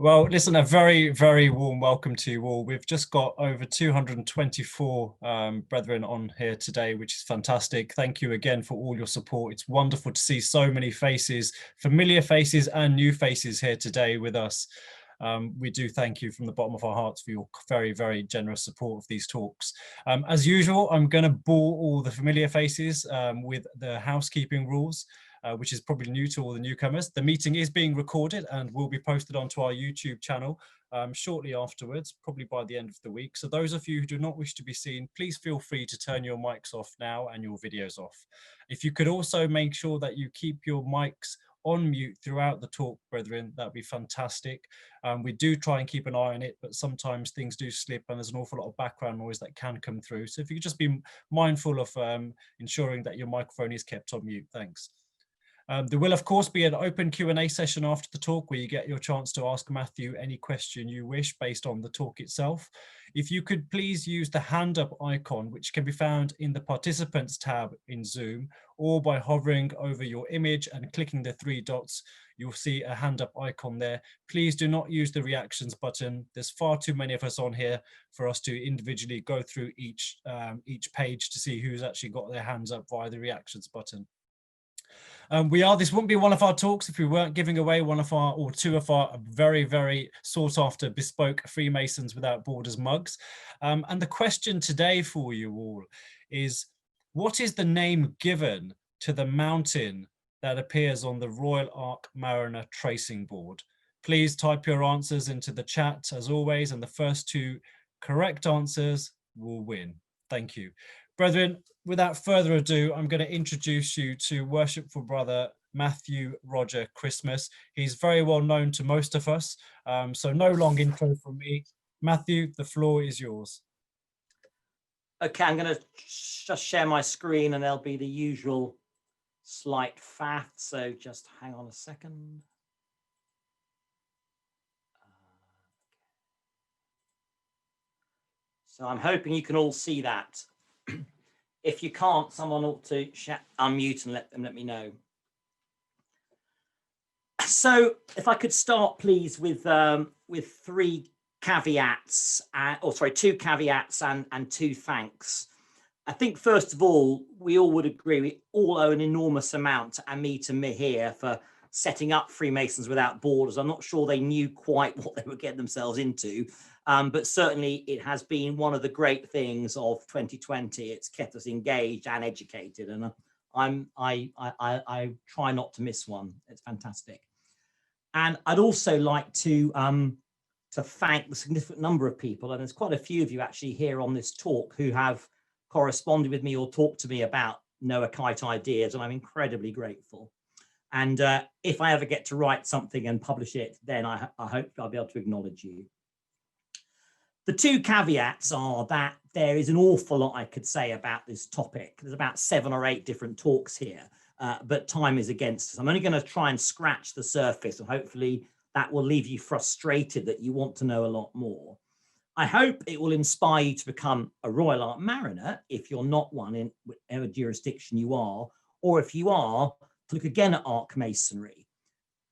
Well, listen, a very, very warm welcome to you all. We've just got over 224 brethren on here today, which is fantastic. Thank you again for all your support. It's wonderful to see so many faces, familiar faces and new faces here today with us. We do thank you from the bottom of our hearts for your very, very generous support of these talks. As usual, I'm going to bore all the familiar faces with the housekeeping rules. Which is probably new to all the newcomers. The meeting is being recorded and will be posted onto our YouTube channel shortly afterwards, probably by the end of the week. So those of you who do not wish to be seen, please feel free to turn your mics off now and your videos off. If you could also make sure that you keep your mics on mute throughout the talk, brethren, that'd be fantastic. We do try and keep an eye on it, but sometimes things do slip and there's an awful lot of background noise that can come through. So if you could just be mindful of ensuring that your microphone is kept on mute, thanks. There will, of course, be an open Q&A session after the talk where you get your chance to ask Matthew any question you wish based on the talk itself. If you could please use the hand up icon, which can be found in the participants tab in Zoom, or by hovering over your image and clicking the three dots, you'll see a hand up icon there. Please do not use the reactions button. There's far too many of us on here for us to individually go through each page to see who's actually got their hands up via the reactions button. This wouldn't be one of our talks if we weren't giving away one of our, or two of our very, very sought after bespoke Freemasons Without Borders mugs. And the question today for you all is, what is the name given to the mountain that appears on the Royal Ark Mariner tracing board? Please type your answers into the chat as always, and the first two correct answers will win. Thank you. Brethren, without further ado, I'm going to introduce you to Worshipful Brother Matthew Roger Christmas. He's very well known to most of us, so no long intro from me. Matthew, the floor is yours. Okay, I'm going to just share my screen and there'll be the usual slight faff, so just hang on a second. So I'm hoping you can all see that. If you can't, someone ought to unmute and let me know. So if I could start, please, with three caveats, two caveats and two thanks. I think, first of all, we all would agree we all owe an enormous amount to Amit and Mihir for setting up Freemasons Without Borders. I'm not sure they knew quite what they were getting themselves into. But certainly it has been one of the great things of 2020. It's kept us engaged and educated, and I try not to miss one. It's fantastic. And I'd also like to thank the significant number of people, and there's quite a few of you actually here on this talk who have corresponded with me or talked to me about Noachite ideas, and I'm incredibly grateful. And if I ever get to write something and publish it, then I hope I'll be able to acknowledge you. The two caveats are that there is an awful lot I could say about this topic. There's about 7 or 8 different talks here, but time is against us. I'm only going to try and scratch the surface, and hopefully that will leave you frustrated that you want to know a lot more. I hope it will inspire you to become a Royal Ark Mariner if you're not one in whatever jurisdiction you are, or if you are, to look again at Ark Masonry.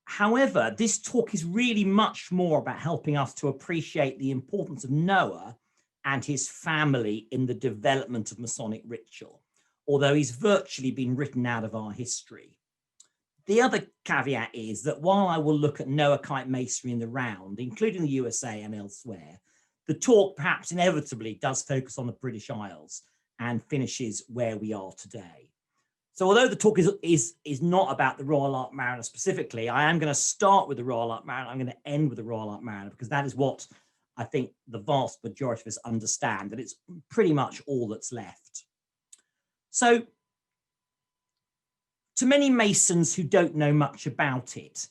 However, this talk is really much more about helping us to appreciate the importance of Noah and his family in the development of Masonic ritual, although he's virtually been written out of our history. The other caveat is that while I will look at Noachite Masonry in the round, including the USA and elsewhere, the talk perhaps inevitably does focus on the British Isles and finishes where we are today. So although the talk is not about the Royal Ark Mariner specifically, I am going to start with the Royal Ark Mariner. I'm going to end with the Royal Ark Mariner because that is what I think the vast majority of us understand, that it's pretty much all that's left. So to many Masons who don't know much about it,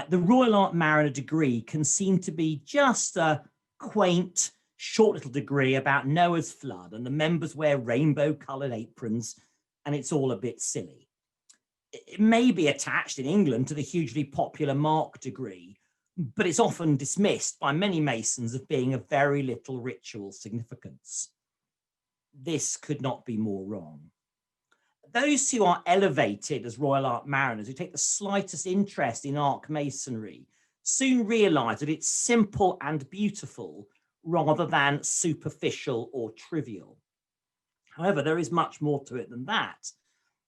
the Royal Ark Mariner degree can seem to be just a quaint, short little degree about Noah's flood, and the members wear rainbow-coloured aprons, and it's all a bit silly. It may be attached in England to the hugely popular Mark degree, but it's often dismissed by many Masons as being of very little ritual significance. This could not be more wrong. Those who are elevated as Royal Ark Mariners, who take the slightest interest in Ark Masonry, soon realized that it's simple and beautiful rather than superficial or trivial. However, there is much more to it than that.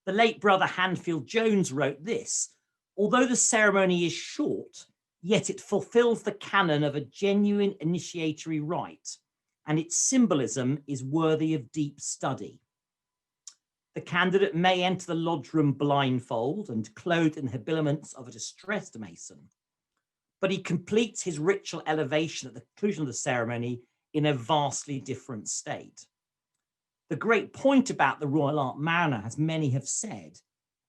The late brother Handfield Jones wrote this: although the ceremony is short, yet it fulfills the canon of a genuine initiatory rite, and its symbolism is worthy of deep study. The candidate may enter the lodge room blindfold and clothed in the habiliments of a distressed Mason, but he completes his ritual elevation at the conclusion of the ceremony in a vastly different state. The great point about the Royal Ark Mariner, as many have said,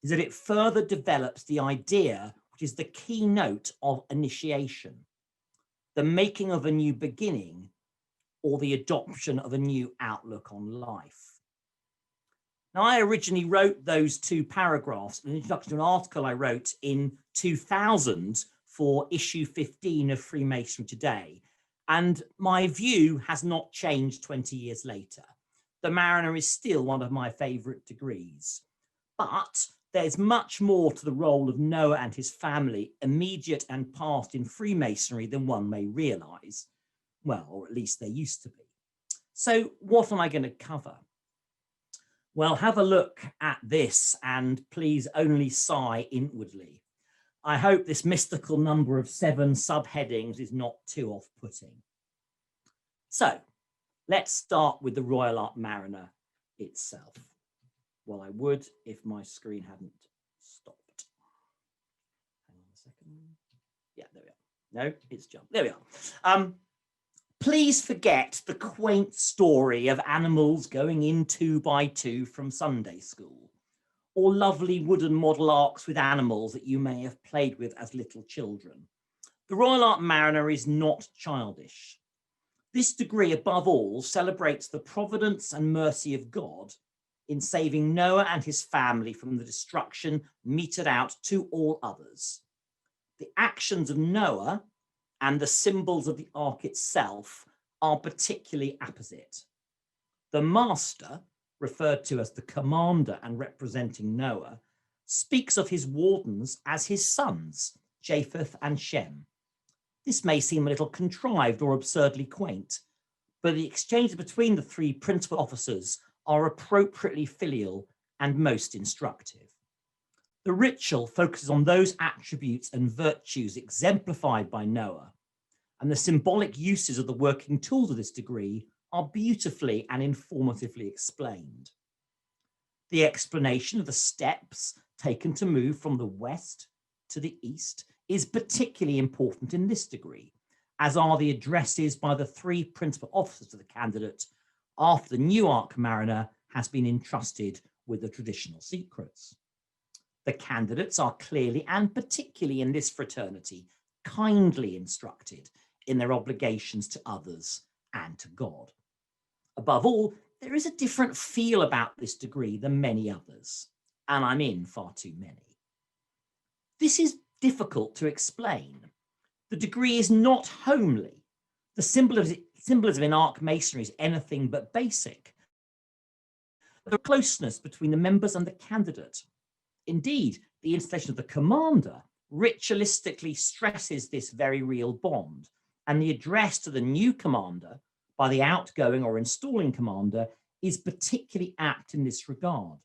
is that it further develops the idea, which is the keynote of initiation, the making of a new beginning or the adoption of a new outlook on life. Now, I originally wrote those two paragraphs in an introduction to an article I wrote in 2000 for issue 15 of Freemasonry Today, and my view has not changed 20 years later. The Mariner is still one of my favourite degrees, but there's much more to the role of Noah and his family, immediate and past, in Freemasonry than one may realise. Well, or at least there used to be. So what am I going to cover? Well, have a look at this and please only sigh inwardly. I hope this mystical number of 7 subheadings is not too off-putting. So let's start with the Royal Ark Mariner itself. Well, I would if my screen hadn't stopped. Hang on a second. Yeah, there we are. No, it's jumped. There we are. Please forget the quaint story of animals going in 2 by 2 from Sunday school, or lovely wooden model arks with animals that you may have played with as little children. The Royal Ark Mariner is not childish. This degree, above all, celebrates the providence and mercy of God in saving Noah and his family from the destruction meted out to all others. The actions of Noah and the symbols of the ark itself are particularly apposite. The master, referred to as the commander and representing Noah, speaks of his wardens as his sons, Japheth and Shem. This may seem a little contrived or absurdly quaint, but the exchanges between the 3 principal officers are appropriately filial and most instructive. The ritual focuses on those attributes and virtues exemplified by Noah, and the symbolic uses of the working tools of this degree are beautifully and informatively explained. The explanation of the steps taken to move from the west to the east is particularly important in this degree, as are the addresses by the 3 principal officers to the candidate after the new Ark Mariner has been entrusted with the traditional secrets. The candidates are clearly, and particularly in this fraternity, kindly instructed in their obligations to others and to God. Above all, there is a different feel about this degree than many others, and I'm in far too many. This is difficult to explain. The degree is not homely. The symbolism in Ark Masonry is anything but basic. The closeness between the members and the candidate. Indeed, the installation of the commander ritualistically stresses this very real bond, and the address to the new commander by the outgoing or installing commander is particularly apt in this regard.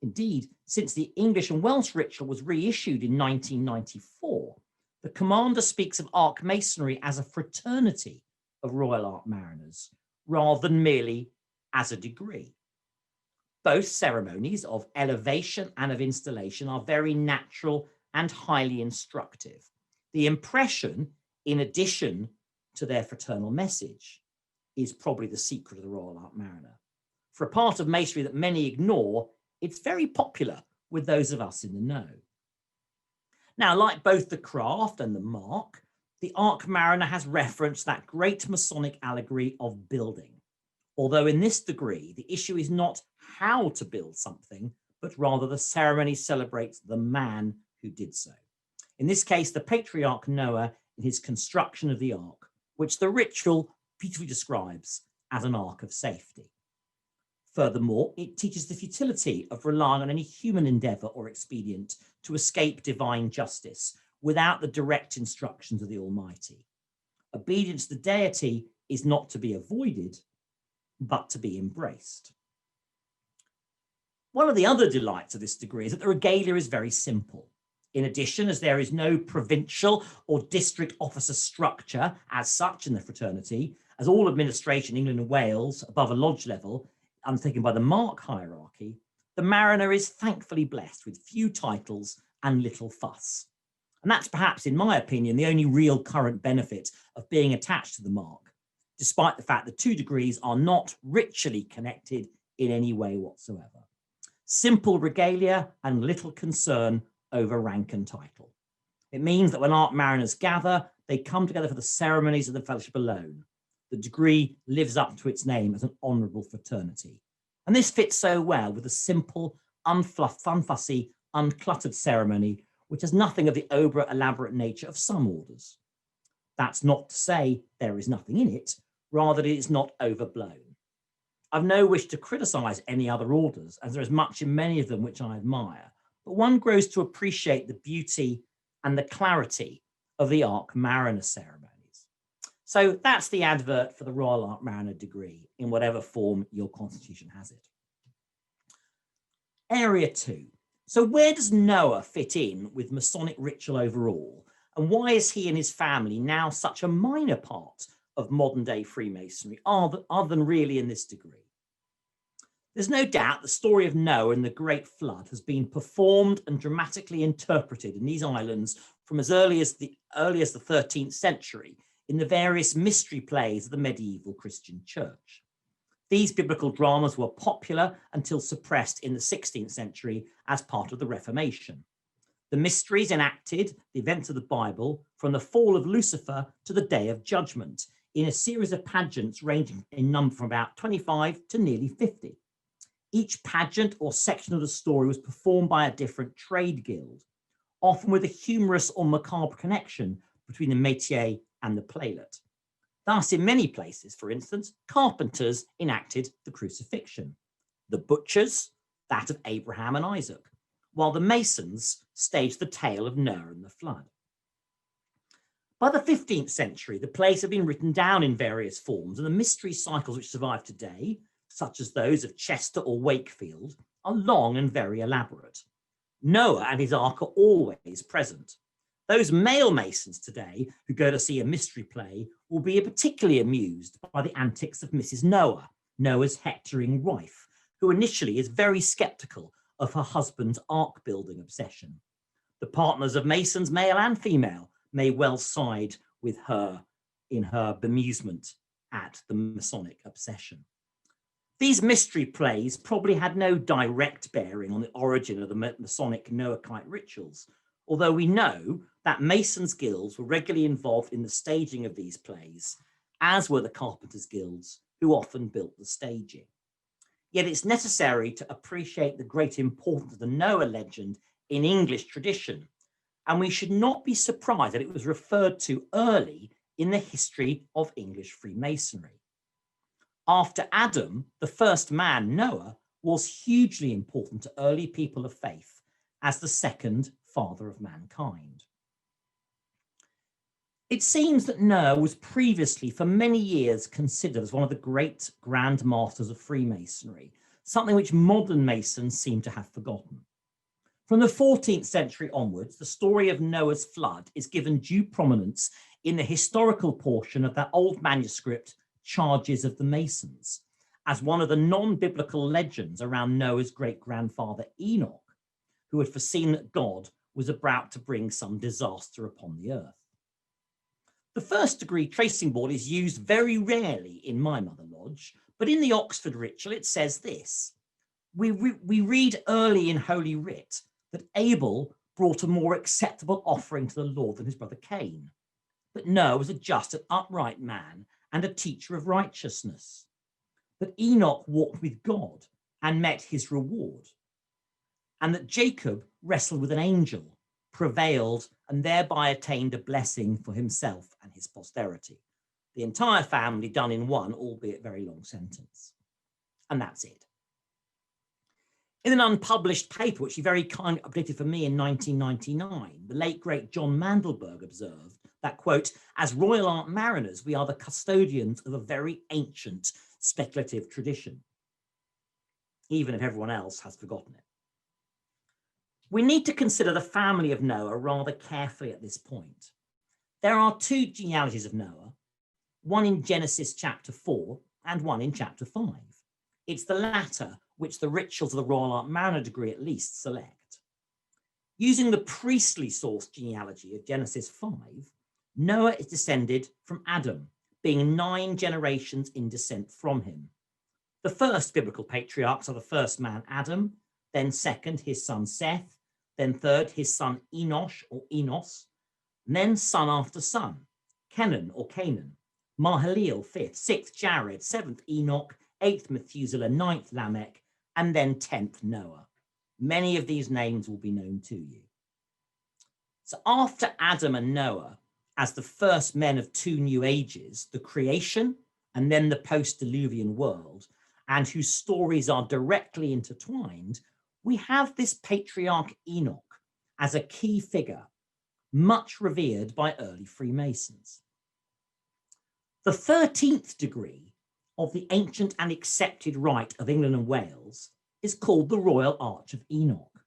Indeed, since the English and Welsh ritual was reissued in 1994, the commander speaks of Ark Masonry as a fraternity of Royal Ark Mariners, rather than merely as a degree. Both ceremonies of elevation and of installation are very natural and highly instructive. The impression, in addition to their fraternal message, is probably the secret of the Royal Ark Mariner. For a part of Masonry that many ignore, it's very popular with those of us in the know. Now, like both the craft and the mark, the Ark Mariner has referenced that great Masonic allegory of building. Although in this degree, the issue is not how to build something, but rather the ceremony celebrates the man who did so. In this case, the patriarch Noah in his construction of the ark, which the ritual beautifully describes as an ark of safety. Furthermore, it teaches the futility of relying on any human endeavor or expedient to escape divine justice, without the direct instructions of the Almighty. Obedience to the deity is not to be avoided, but to be embraced. One of the other delights of this degree is that the regalia is very simple. In addition, as there is no provincial or district officer structure as such in the fraternity, as all administration in England and Wales above a lodge level, undertaken by the Mark hierarchy, the mariner is thankfully blessed with few titles and little fuss. And that's perhaps, in my opinion, the only real current benefit of being attached to the Mark, despite the fact the two degrees are not ritually connected in any way whatsoever. Simple regalia and little concern over rank and title. It means that when Ark Mariners gather, they come together for the ceremonies of the fellowship alone. The degree lives up to its name as an honourable fraternity. And this fits so well with the simple, unfussy, uncluttered ceremony, which has nothing of the over-elaborate nature of some orders. That's not to say there is nothing in it, rather it is not overblown. I've no wish to criticise any other orders, as there is much in many of them which I admire, but one grows to appreciate the beauty and the clarity of the Ark Mariner ceremonies. So that's the advert for the Royal Ark Mariner degree, in whatever form your constitution has it. Area 2. So where does Noah fit in with Masonic ritual overall? And why is he and his family now such a minor part of modern day Freemasonry, other than really in this degree? There's no doubt the story of Noah and the Great Flood has been performed and dramatically interpreted in these islands from as early as the 13th century in the various mystery plays of the medieval Christian church. These biblical dramas were popular until suppressed in the 16th century as part of the Reformation. The mysteries enacted the events of the Bible from the fall of Lucifer to the Day of Judgment in a series of pageants ranging in number from about 25 to nearly 50. Each pageant or section of the story was performed by a different trade guild, often with a humorous or macabre connection between the métier and the playlet. Thus, in many places, for instance, carpenters enacted the crucifixion, the butchers that of Abraham and Isaac, while the masons staged the tale of Noah and the flood. By the 15th century, the plays have been written down in various forms, and the mystery cycles which survive today, such as those of Chester or Wakefield, are long and very elaborate. Noah and his ark are always present. Those male masons today who go to see a mystery play will be particularly amused by the antics of Mrs. Noah, Noah's hectoring wife, who initially is very sceptical of her husband's ark building obsession. The partners of masons, male and female, may well side with her in her bemusement at the Masonic obsession. These mystery plays probably had no direct bearing on the origin of the Masonic Noahite rituals, although we know that Masons' guilds were regularly involved in the staging of these plays, as were the Carpenters' guilds, who often built the staging. Yet it's necessary to appreciate the great importance of the Noah legend in English tradition, and we should not be surprised that it was referred to early in the history of English Freemasonry. After Adam, the first man, Noah, was hugely important to early people of faith as the second father of mankind. It seems that Noah was previously for many years considered as one of the great grand masters of Freemasonry, something which modern Masons seem to have forgotten. From the 14th century onwards, the story of Noah's flood is given due prominence in the historical portion of that old manuscript, Charges of the Masons, as one of the non-biblical legends around Noah's great-grandfather Enoch, who had foreseen that God was about to bring some disaster upon the earth. The first degree tracing board is used very rarely in my mother lodge, but in the Oxford ritual it says this. We read early in Holy Writ that Abel brought a more acceptable offering to the Lord than his brother Cain, but Noah was a just and upright man and a teacher of righteousness, that Enoch walked with God and met his reward, and that Jacob wrestled with an angel, prevailed, and thereby attained a blessing for himself and his posterity. The entire family done in one, albeit very long sentence. And that's it. In an unpublished paper, which he very kindly updated for me in 1999, the late, great John Mandelberg observed that, quote, as Royal Ark Mariners, we are the custodians of a very ancient speculative tradition, even if everyone else has forgotten it. We need to consider the family of Noah rather carefully at this point. There are two genealogies of Noah, one in Genesis chapter 4 and one in chapter 5. It's the latter which the rituals of the Royal Ark Mariner degree at least select. Using the priestly source genealogy of Genesis 5, Noah is descended from Adam, being 9 generations in descent from him. The first biblical patriarchs are the first man Adam, then second his son Seth, then third his son Enosh or Enos, and then son after son, Kenan or Canaan, Mahalalel fifth, sixth Jared, seventh Enoch, eighth Methuselah, ninth Lamech, and then 10th Noah. Many of these names will be known to you. So after Adam and Noah, as the first men of 2 new ages, the creation and then the post-Diluvian world, and whose stories are directly intertwined, we have this patriarch Enoch as a key figure, much revered by early Freemasons. The 13th degree of the ancient and accepted rite of England and Wales is called the Royal Arch of Enoch.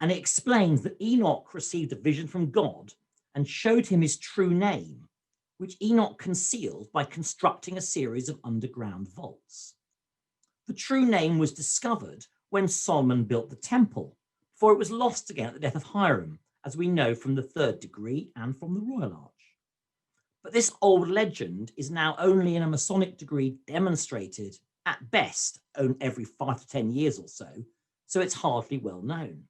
And it explains that Enoch received a vision from God and showed him his true name, which Enoch concealed by constructing a series of underground vaults. The true name was discovered when Solomon built the temple, for it was lost again at the death of Hiram, as we know from the 3rd degree and from the Royal Arch. But this old legend is now only in a Masonic degree demonstrated, at best, every 5 to 10 years or so it's hardly well known.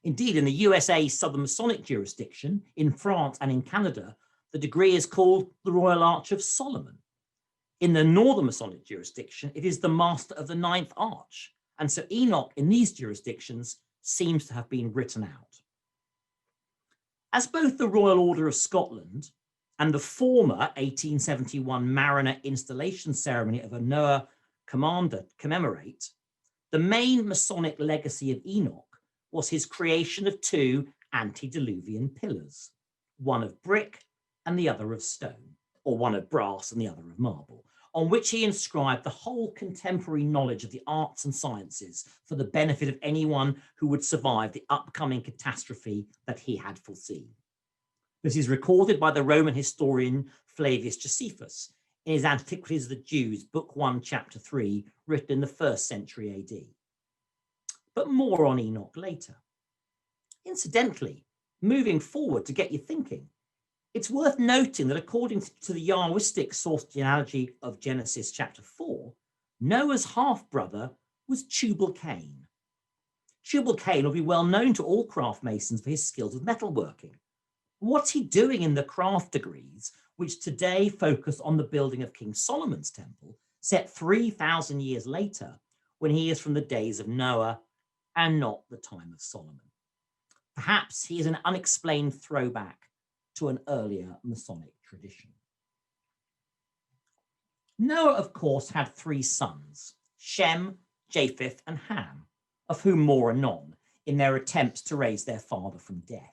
Indeed, in the USA Southern Masonic jurisdiction, in France and in Canada, the degree is called the Royal Arch of Solomon. In the Northern Masonic jurisdiction, it is the Master of the 9th Arch, and so Enoch in these jurisdictions seems to have been written out. As both the Royal Order of Scotland and the former 1871 Mariner installation ceremony of a Noah commander commemorate, the main Masonic legacy of Enoch was his creation of 2 antediluvian pillars, one of brick and the other of stone, or one of brass and the other of marble, on which he inscribed the whole contemporary knowledge of the arts and sciences for the benefit of anyone who would survive the upcoming catastrophe that he had foreseen. This is recorded by the Roman historian Flavius Josephus in his Antiquities of the Jews, Book 1, Chapter 3, written in the 1st century AD. But more on Enoch later. Incidentally, moving forward to get you thinking, it's worth noting that according to the Yahwistic source genealogy of Genesis chapter 4, Noah's half-brother was Tubal-Cain. Tubal-Cain will be well known to all craft masons for his skills with metalworking. What's he doing in the craft degrees, which today focus on the building of King Solomon's temple, set 3,000 years later, when he is from the days of Noah and not the time of Solomon? Perhaps he is an unexplained throwback to an earlier Masonic tradition. Noah, of course, had 3 sons, Shem, Japheth, and Ham, of whom more anon, in their attempts to raise their father from death.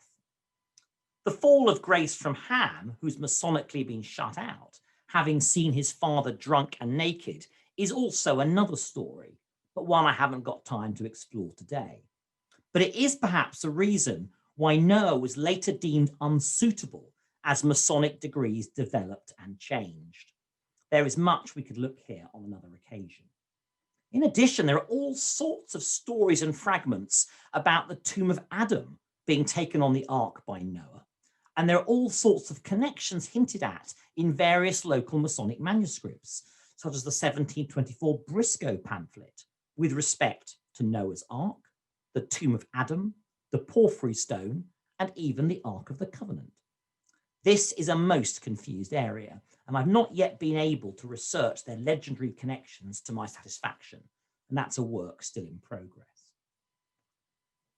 The fall of grace from Ham, who's Masonically been shut out, having seen his father drunk and naked, is also another story, but one I haven't got time to explore today. But it is perhaps a reason why Noah was later deemed unsuitable as Masonic degrees developed and changed. There is much we could look here on another occasion. In addition, there are all sorts of stories and fragments about the tomb of Adam being taken on the ark by Noah, and there are all sorts of connections hinted at in various local Masonic manuscripts, such as the 1724 Briscoe pamphlet, with respect to Noah's Ark, the tomb of Adam, the porphyry stone, and even the Ark of the Covenant. This is a most confused area, and I've not yet been able to research their legendary connections to my satisfaction, and that's a work still in progress.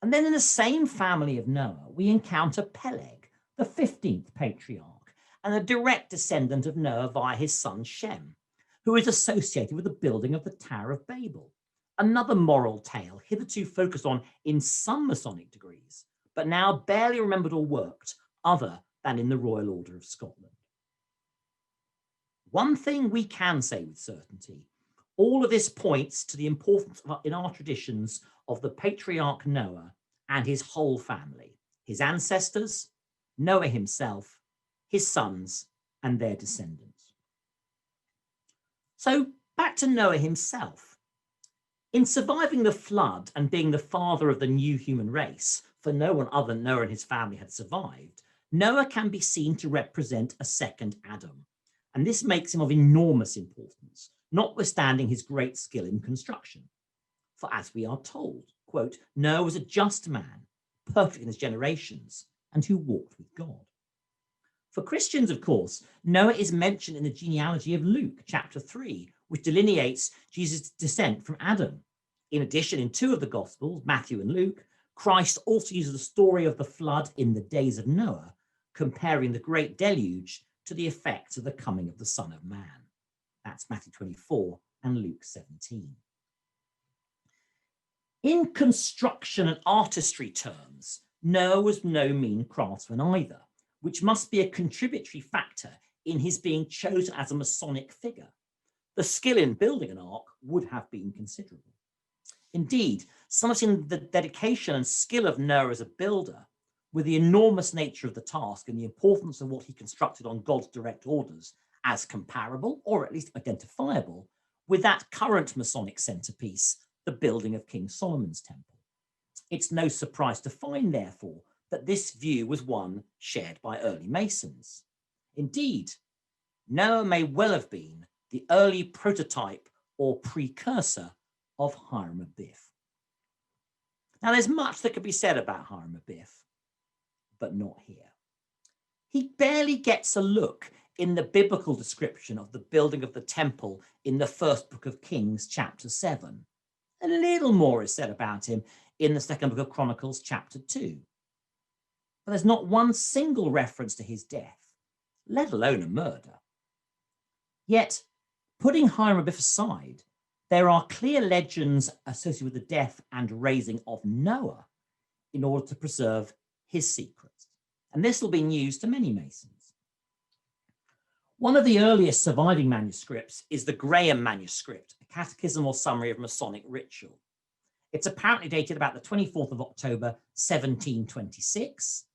And then in the same family of Noah, we encounter Peleg, the 15th patriarch, and a direct descendant of Noah via his son Shem, who is associated with the building of the Tower of Babel, Another moral tale hitherto focused on in some Masonic degrees, but now barely remembered or worked other than in the Royal Order of Scotland. One thing we can say with certainty, all of this points to the importance in our traditions of the patriarch Noah and his whole family, his ancestors, Noah himself, his sons, and their descendants. So back to Noah himself. In surviving the flood and being the father of the new human race, for no one other than Noah and his family had survived, Noah can be seen to represent a second Adam. And this makes him of enormous importance, notwithstanding his great skill in construction. For as we are told, quote, Noah was a just man, perfect in his generations, and who walked with God. For Christians, of course, Noah is mentioned in the genealogy of Luke, chapter 3, which delineates Jesus' descent from Adam. In addition, in two of the Gospels, Matthew and Luke, Christ also uses the story of the flood in the days of Noah, comparing the great deluge to the effects of the coming of the Son of Man. That's Matthew 24 and Luke 17. In construction and artistry terms, Noah was no mean craftsman either, which must be a contributory factor in his being chosen as a Masonic figure. The skill in building an ark would have been considerable. Indeed, some have seen the dedication and skill of Noah as a builder, with the enormous nature of the task and the importance of what he constructed on God's direct orders, as comparable, or at least identifiable, with that current Masonic centerpiece, the building of King Solomon's temple. It's no surprise to find, therefore, that this view was one shared by early Masons. Indeed, Noah may well have been the early prototype or precursor of Hiram Abif. Now, there's much that could be said about Hiram Abif, but not here. He barely gets a look in the biblical description of the building of the temple in the first book of Kings, chapter 7. A little more is said about him in the second book of Chronicles, chapter 2. But there's not one single reference to his death, let alone a murder. Yet, putting Hiram Abif aside, there are clear legends associated with the death and raising of Noah in order to preserve his secrets. And this will be news to many Masons. One of the earliest surviving manuscripts is the Graham manuscript, a catechism or summary of Masonic ritual. It's apparently dated about the 24th of October, 1726,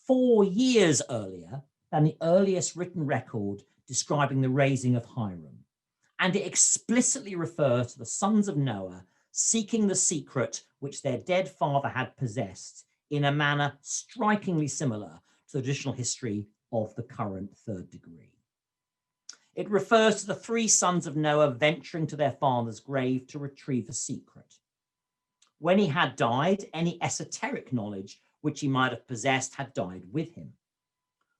4 years earlier than the earliest written record describing the raising of Hiram. And it explicitly refers to the sons of Noah seeking the secret which their dead father had possessed in a manner strikingly similar to the traditional history of the current third degree. It refers to the 3 sons of Noah venturing to their father's grave to retrieve the secret. When he had died, any esoteric knowledge which he might have possessed had died with him.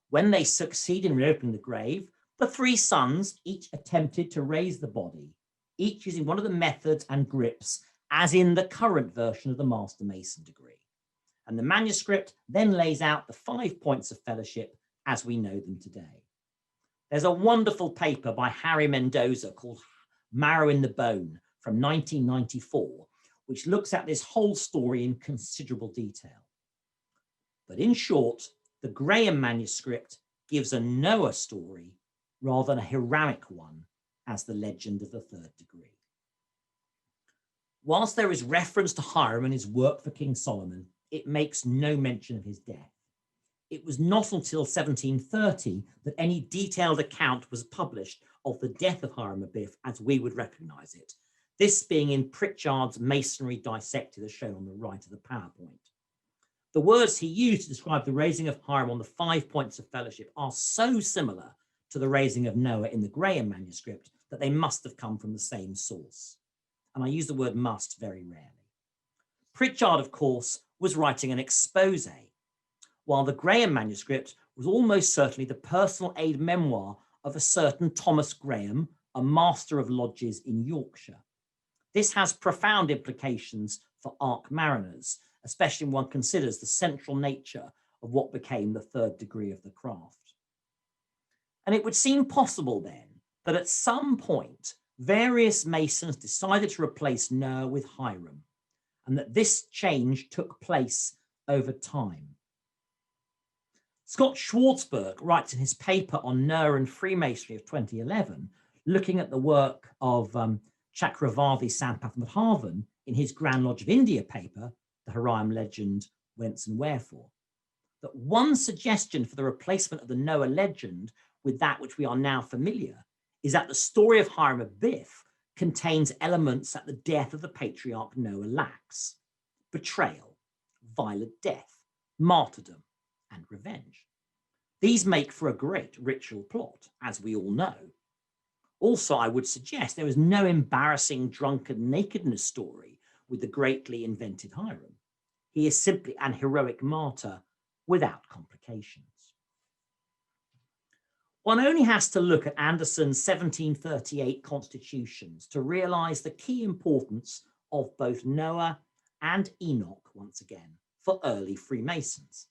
When they succeeded in reopening the grave, the 3 sons each attempted to raise the body, each using one of the methods and grips as in the current version of the Master Mason degree. And the manuscript then lays out the 5 points of fellowship as we know them today. There's a wonderful paper by Harry Mendoza called Marrow in the Bone from 1994, which looks at this whole story in considerable detail. But in short, the Graham manuscript gives a Noah story rather than a Hiramic one as the legend of the third degree. Whilst there is reference to Hiram and his work for King Solomon, it makes no mention of his death. It was not until 1730 that any detailed account was published of the death of Hiram Abif as we would recognize it, this being in Pritchard's Masonry Dissected as shown on the right of the PowerPoint. The words he used to describe the raising of Hiram on the 5 points of fellowship are so similar to the raising of Noah in the Graham manuscript that they must have come from the same source. And I use the word must very rarely. Pritchard, of course, was writing an expose, while the Graham manuscript was almost certainly the personal aid memoir of a certain Thomas Graham, a master of lodges in Yorkshire. This has profound implications for Ark Mariners, especially when one considers the central nature of what became the third degree of the craft. And it would seem possible then that at some point, various Masons decided to replace Noah with Hiram, and that this change took place over time. Scott Schwartzberg writes in his paper on Noah and Freemasonry of 2011, looking at the work of Chakravarti Sampath Madhavan in his Grand Lodge of India paper, The Hiram Legend, Whence and Wherefore, that one suggestion for the replacement of the Noah legend with that which we are now familiar is that the story of Hiram Abif contains elements that the death of the patriarch Noah lacks: betrayal, violent death, martyrdom, and revenge. These make for a great ritual plot, as we all know. Also, I would suggest there is no embarrassing drunken nakedness story with the greatly invented Hiram. He is simply an heroic martyr without complications. One only has to look at Anderson's 1738 constitutions to realize the key importance of both Noah and Enoch, once again, for early Freemasons.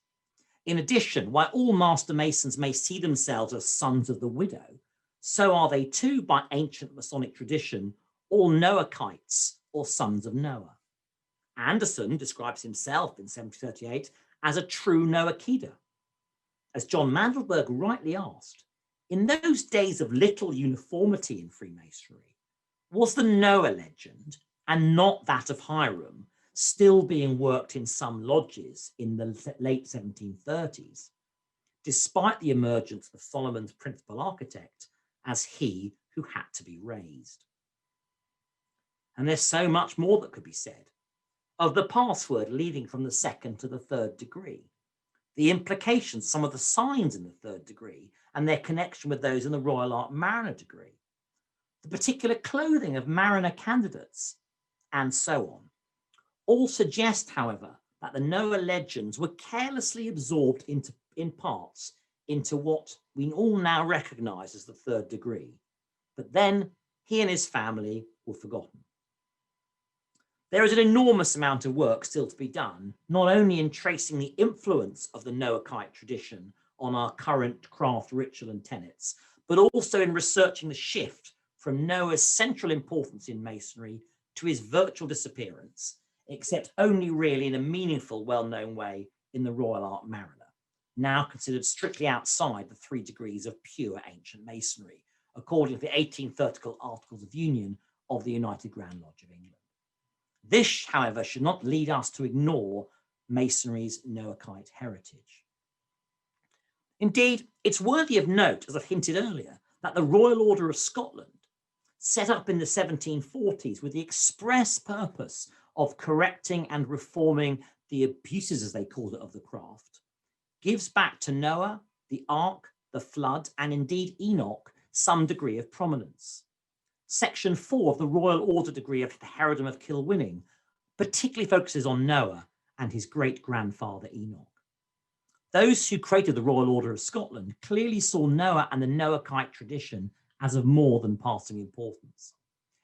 In addition, while all Master Masons may see themselves as sons of the widow, so are they too, by ancient Masonic tradition, all Noachites or sons of Noah. Anderson describes himself in 1738 as a true Noachida. As John Mandelberg rightly asked, in those days of little uniformity in Freemasonry, was the Noah legend, and not that of Hiram, still being worked in some lodges in the late 1730s, despite the emergence of Solomon's principal architect as he who had to be raised? And there's so much more that could be said of the password leading from the second to the third degree, the implications, some of the signs in the third degree and their connection with those in the Royal Ark Mariner degree, the particular clothing of Mariner candidates, and so on. All suggest, however, that the Noah legends were carelessly absorbed in parts into what we all now recognize as the third degree. But then he and his family were forgotten. There is an enormous amount of work still to be done, not only in tracing the influence of the Noachite tradition on our current craft, ritual, and tenets, but also in researching the shift from Noah's central importance in Masonry to his virtual disappearance, except only really in a meaningful, well-known way in the Royal Ark Mariner, now considered strictly outside the 3 degrees of pure ancient Masonry, according to the 1830 Articles of Union of the United Grand Lodge of England. This, however, should not lead us to ignore Masonry's Noachite heritage. Indeed, it's worthy of note, as I've hinted earlier, that the Royal Order of Scotland, set up in the 1740s with the express purpose of correcting and reforming the abuses, as they called it, of the craft, gives back to Noah, the Ark, the Flood, and indeed Enoch some degree of prominence. Section 4 of the Royal Order degree of the Herodom of Kilwinning particularly focuses on Noah and his great-grandfather Enoch. Those who created the Royal Order of Scotland clearly saw Noah and the Noachite tradition as of more than passing importance.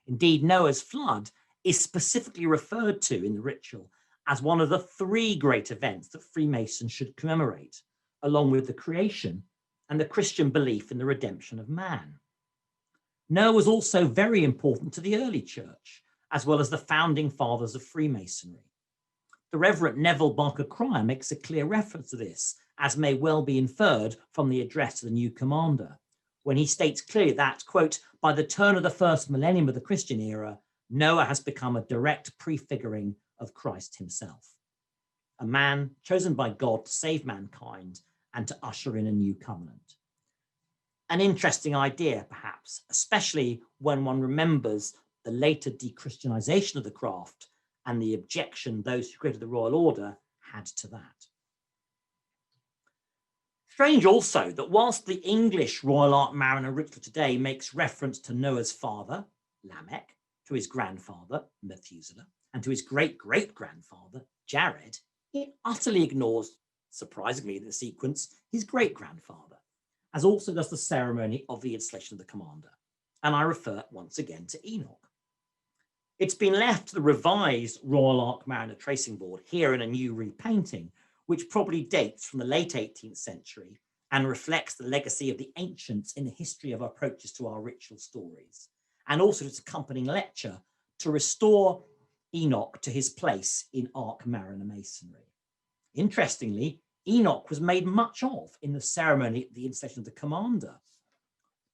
Indeed, Noah's flood is specifically referred to in the ritual as one of the 3 great events that Freemasons should commemorate, along with the creation and the Christian belief in the redemption of man. Noah was also very important to the early church, as well as the founding fathers of Freemasonry. The Reverend Neville Barker Cryer makes a clear reference to this, as may well be inferred from the address to the new commander, when he states clearly that, quote, by the turn of the first millennium of the Christian era, Noah has become a direct prefiguring of Christ himself, a man chosen by God to save mankind and to usher in a new covenant. An interesting idea, perhaps, especially when one remembers the later de-Christianization of the craft and the objection those who created the Royal Order had to that. Strange also that whilst the English Royal Ark Mariner ritual today makes reference to Noah's father, Lamech, to his grandfather, Methuselah, and to his great-great-grandfather, Jared, it utterly ignores, surprisingly in the sequence, his great-grandfather, as also does the ceremony of the installation of the commander. And I refer once again to Enoch. It's been left to the revised Royal Ark Mariner tracing board here in a new repainting, which probably dates from the late 18th century and reflects the legacy of the ancients in the history of approaches to our ritual stories, and also its accompanying lecture to restore Enoch to his place in Ark Mariner Masonry. Interestingly, Enoch was made much of in the ceremony at the installation of the commander,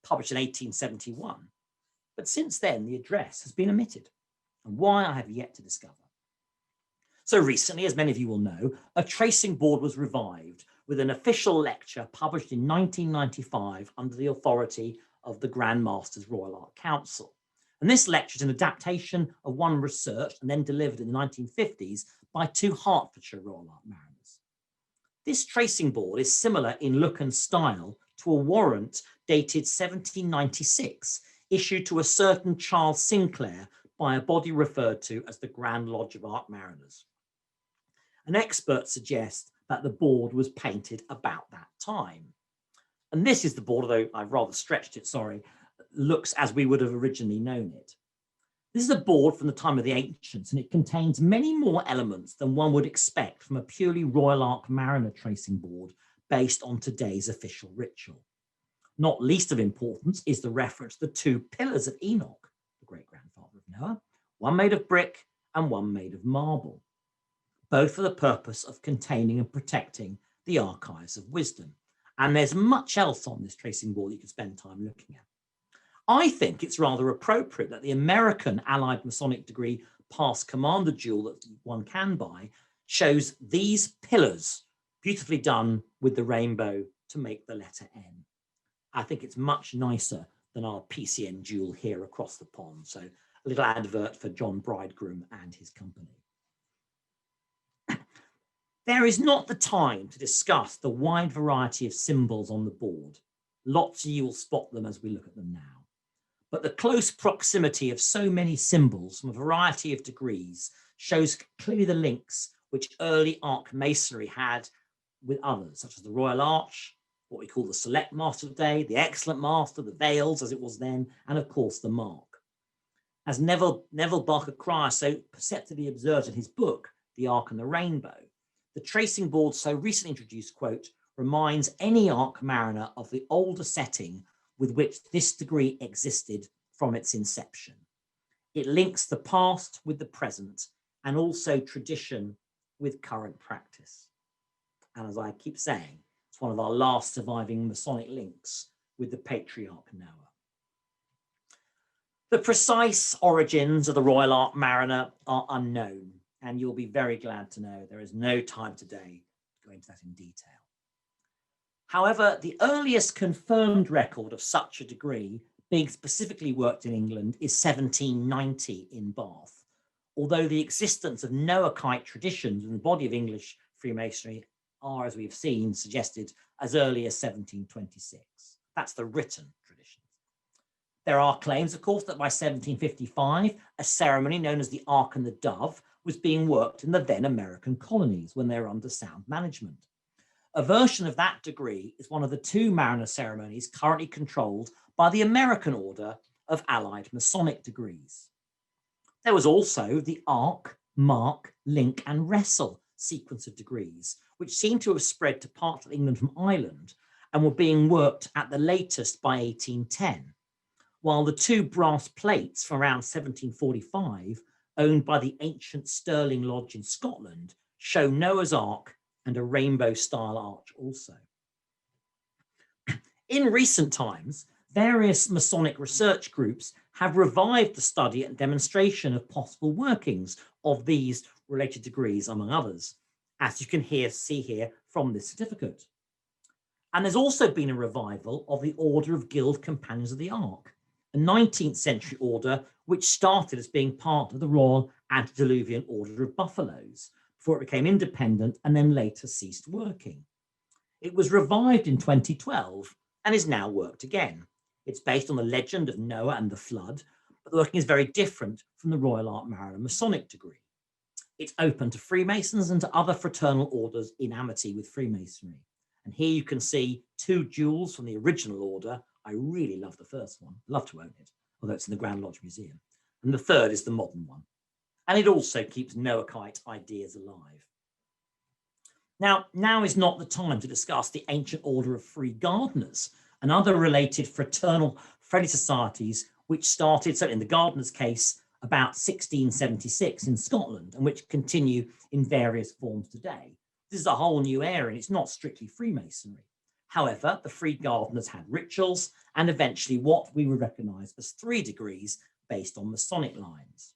published in 1871. But since then, the address has been omitted, and why I have yet to discover. So recently, as many of you will know, a tracing board was revived with an official lecture published in 1995 under the authority of the Grand Master's Royal Ark Council. And this lecture is an adaptation of one researched and then delivered in the 1950s by two Hertfordshire Royal Ark Mariners. This tracing board is similar in look and style to a warrant dated 1796, issued to a certain Charles Sinclair by a body referred to as the Grand Lodge of Ark Mariners. An expert suggests that the board was painted about that time. And this is the board, although I've rather stretched it, sorry, looks as we would have originally known it. This is a board from the time of the ancients, and it contains many more elements than one would expect from a purely Royal Ark Mariner tracing board based on today's official ritual. Not least of importance is the reference to the two pillars of Enoch, the great-grandfather of Noah, one made of brick and one made of marble, both for the purpose of containing and protecting the archives of wisdom. And there's much else on this tracing board you could spend time looking at. I think it's rather appropriate that the American Allied Masonic degree past commander jewel that one can buy shows these pillars beautifully done with the rainbow to make the letter N. I think it's much nicer than our PCN jewel here across the pond. So a little advert for John Bridegroom and his company. There is not the time to discuss the wide variety of symbols on the board. Lots of you will spot them as we look at them now. But the close proximity of so many symbols from a variety of degrees shows clearly the links which early Ark Masonry had with others, such as the Royal Arch, what we call the Select Master today, the Excellent Master, the Veils as it was then, and of course the Mark. As Neville Barker Cryer so perceptively observed in his book, The Ark and the Rainbow, the tracing board so recently introduced, quote, reminds any Ark Mariner of the older setting with which this degree existed from its inception. It links the past with the present and also tradition with current practice. And as I keep saying, it's one of our last surviving Masonic links with the patriarch Noah. The precise origins of the Royal Ark Mariner are unknown, and you'll be very glad to know there is no time today to go into that in detail. However, the earliest confirmed record of such a degree being specifically worked in England is 1790 in Bath, although the existence of Noahite traditions in the body of English Freemasonry are, as we've seen, suggested as early as 1726. That's the written traditions. There are claims, of course, that by 1755, a ceremony known as the Ark and the Dove was being worked in the then American colonies when they were under sound management. A version of that degree is one of the two Mariner ceremonies currently controlled by the American Order of Allied Masonic degrees. There was also the Ark, Mark, Link, and Wrestle sequence of degrees, which seemed to have spread to parts of England from Ireland and were being worked at the latest by 1810, while the two brass plates from around 1745, owned by the ancient Stirling Lodge in Scotland, show Noah's Ark and a rainbow-style arch also. In recent times, various Masonic research groups have revived the study and demonstration of possible workings of these related degrees, among others, as you can see here from this certificate. And there's also been a revival of the Order of Guild Companions of the Ark, a 19th century order which started as being part of the Royal Antediluvian Order of Buffaloes, before it became independent and then later ceased working. It was revived in 2012 and is now worked again. It's based on the legend of Noah and the flood, but the working is very different from the Royal Ark Mariner Masonic degree. It's open to Freemasons and to other fraternal orders in amity with Freemasonry. And here you can see two jewels from the original order. I really love the first one, love to own it, although it's in the Grand Lodge Museum. And the third is the modern one. And it also keeps Noahite ideas alive. Now is not the time to discuss the ancient order of free gardeners and other related fraternal friendly societies which started, certainly in the Gardener's case, about 1676 in Scotland, and which continue in various forms today. This is a whole new area, and it's not strictly Freemasonry. However, the Free Gardeners had rituals and eventually what we would recognize as 3 degrees based on Masonic lines.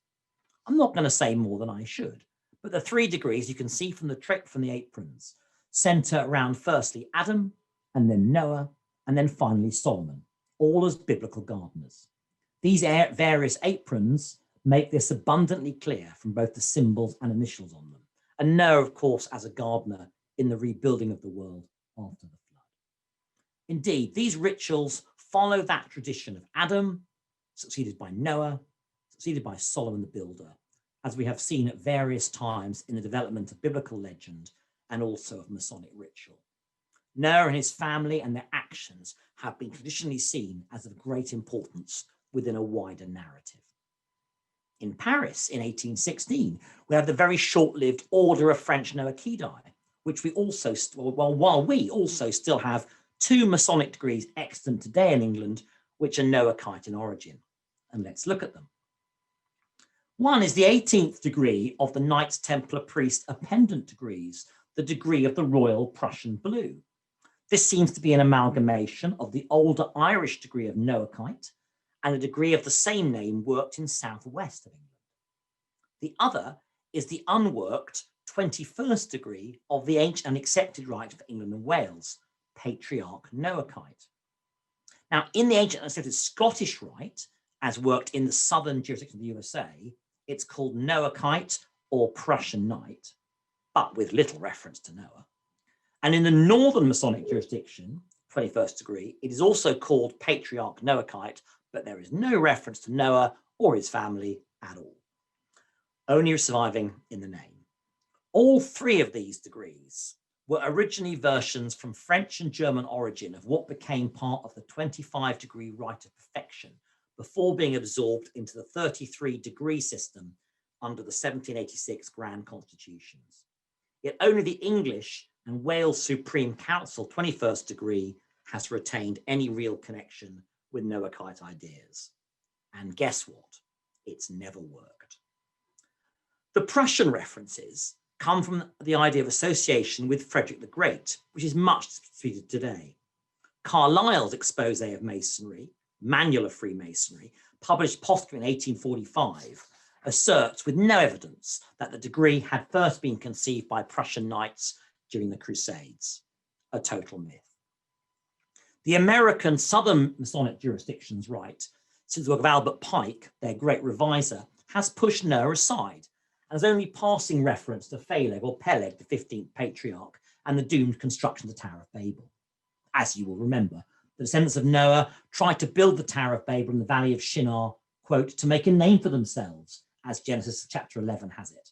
I'm not going to say more than I should, but the 3 degrees you can see from the trick from the aprons center around firstly Adam, and then Noah, and then finally Solomon, all as biblical gardeners. These various aprons make this abundantly clear from both the symbols and initials on them. And Noah, of course, as a gardener in the rebuilding of the world after the flood. Indeed, these rituals follow that tradition of Adam, succeeded by Noah, succeeded by Solomon the builder, as we have seen at various times in the development of biblical legend and also of Masonic ritual. Noah and his family and their actions have been traditionally seen as of great importance within a wider narrative. In Paris in 1816, we have the very short-lived Order of French Noachidae, which we also, while we also still have 2 Masonic degrees extant today in England, which are Noachite in origin. And let's look at them. One is the 18th degree of the Knights Templar Priest Appendant degrees, the degree of the Royal Prussian Blue. This seems to be an amalgamation of the older Irish degree of Noachite and a degree of the same name worked in southwest of England. The other is the unworked 21st degree of the ancient and accepted rite of England and Wales, Patriarch Noachite. Now, in the ancient and accepted Scottish rite, as worked in the southern jurisdiction of the USA, it's called Noachite or Prussian Knight, but with little reference to Noah. And in the northern Masonic jurisdiction, 21st degree, it is also called Patriarch Noachite, but there is no reference to Noah or his family at all, only surviving in the name. All 3 of these degrees were originally versions from French and German origin of what became part of the 25-degree rite of perfection before being absorbed into the 33-degree system under the 1786 Grand Constitutions. Yet only the English and Wales Supreme Council 21st degree has retained any real connection with Noachite ideas. And guess what? It's never worked. The Prussian references come from the idea of association with Frederick the Great, which is much treated today. Carlyle's expose of Masonry, Manual of Freemasonry, published posthumously in 1845, asserts with no evidence that the degree had first been conceived by Prussian knights during the Crusades, a total myth. The American Southern Masonic jurisdictions rite, since the work of Albert Pike, their great reviser, has pushed Noah aside, and has only passing reference to Phaleg or Peleg, the 15th patriarch, and the doomed construction of the Tower of Babel. As you will remember, the descendants of Noah tried to build the Tower of Babel in the valley of Shinar, quote, to make a name for themselves, as Genesis chapter 11 has it.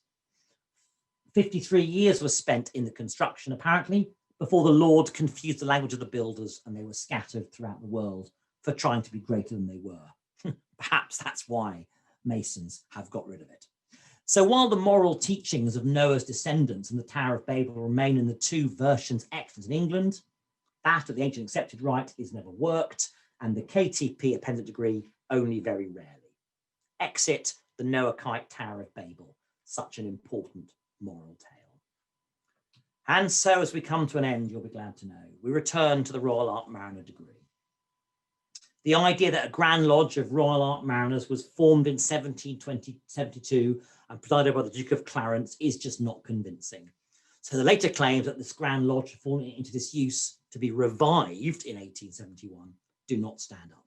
53 years were spent in the construction, apparently, before the Lord confused the language of the builders and they were scattered throughout the world for trying to be greater than they were. Perhaps that's why Masons have got rid of it. So while the moral teachings of Noah's descendants and the Tower of Babel remain in the 2 versions extant in England, that of the ancient accepted rite is never worked, and the KTP appendant degree only very rarely. Exit the Noachite Tower of Babel, such an important moral tale. And so as we come to an end, you'll be glad to know, we return to the Royal Ark Mariner degree. The idea that a Grand Lodge of Royal Ark Mariners was formed in 1772 and presided by the Duke of Clarence is just not convincing. So the later claims that this Grand Lodge fallen into disuse to be revived in 1871 do not stand up.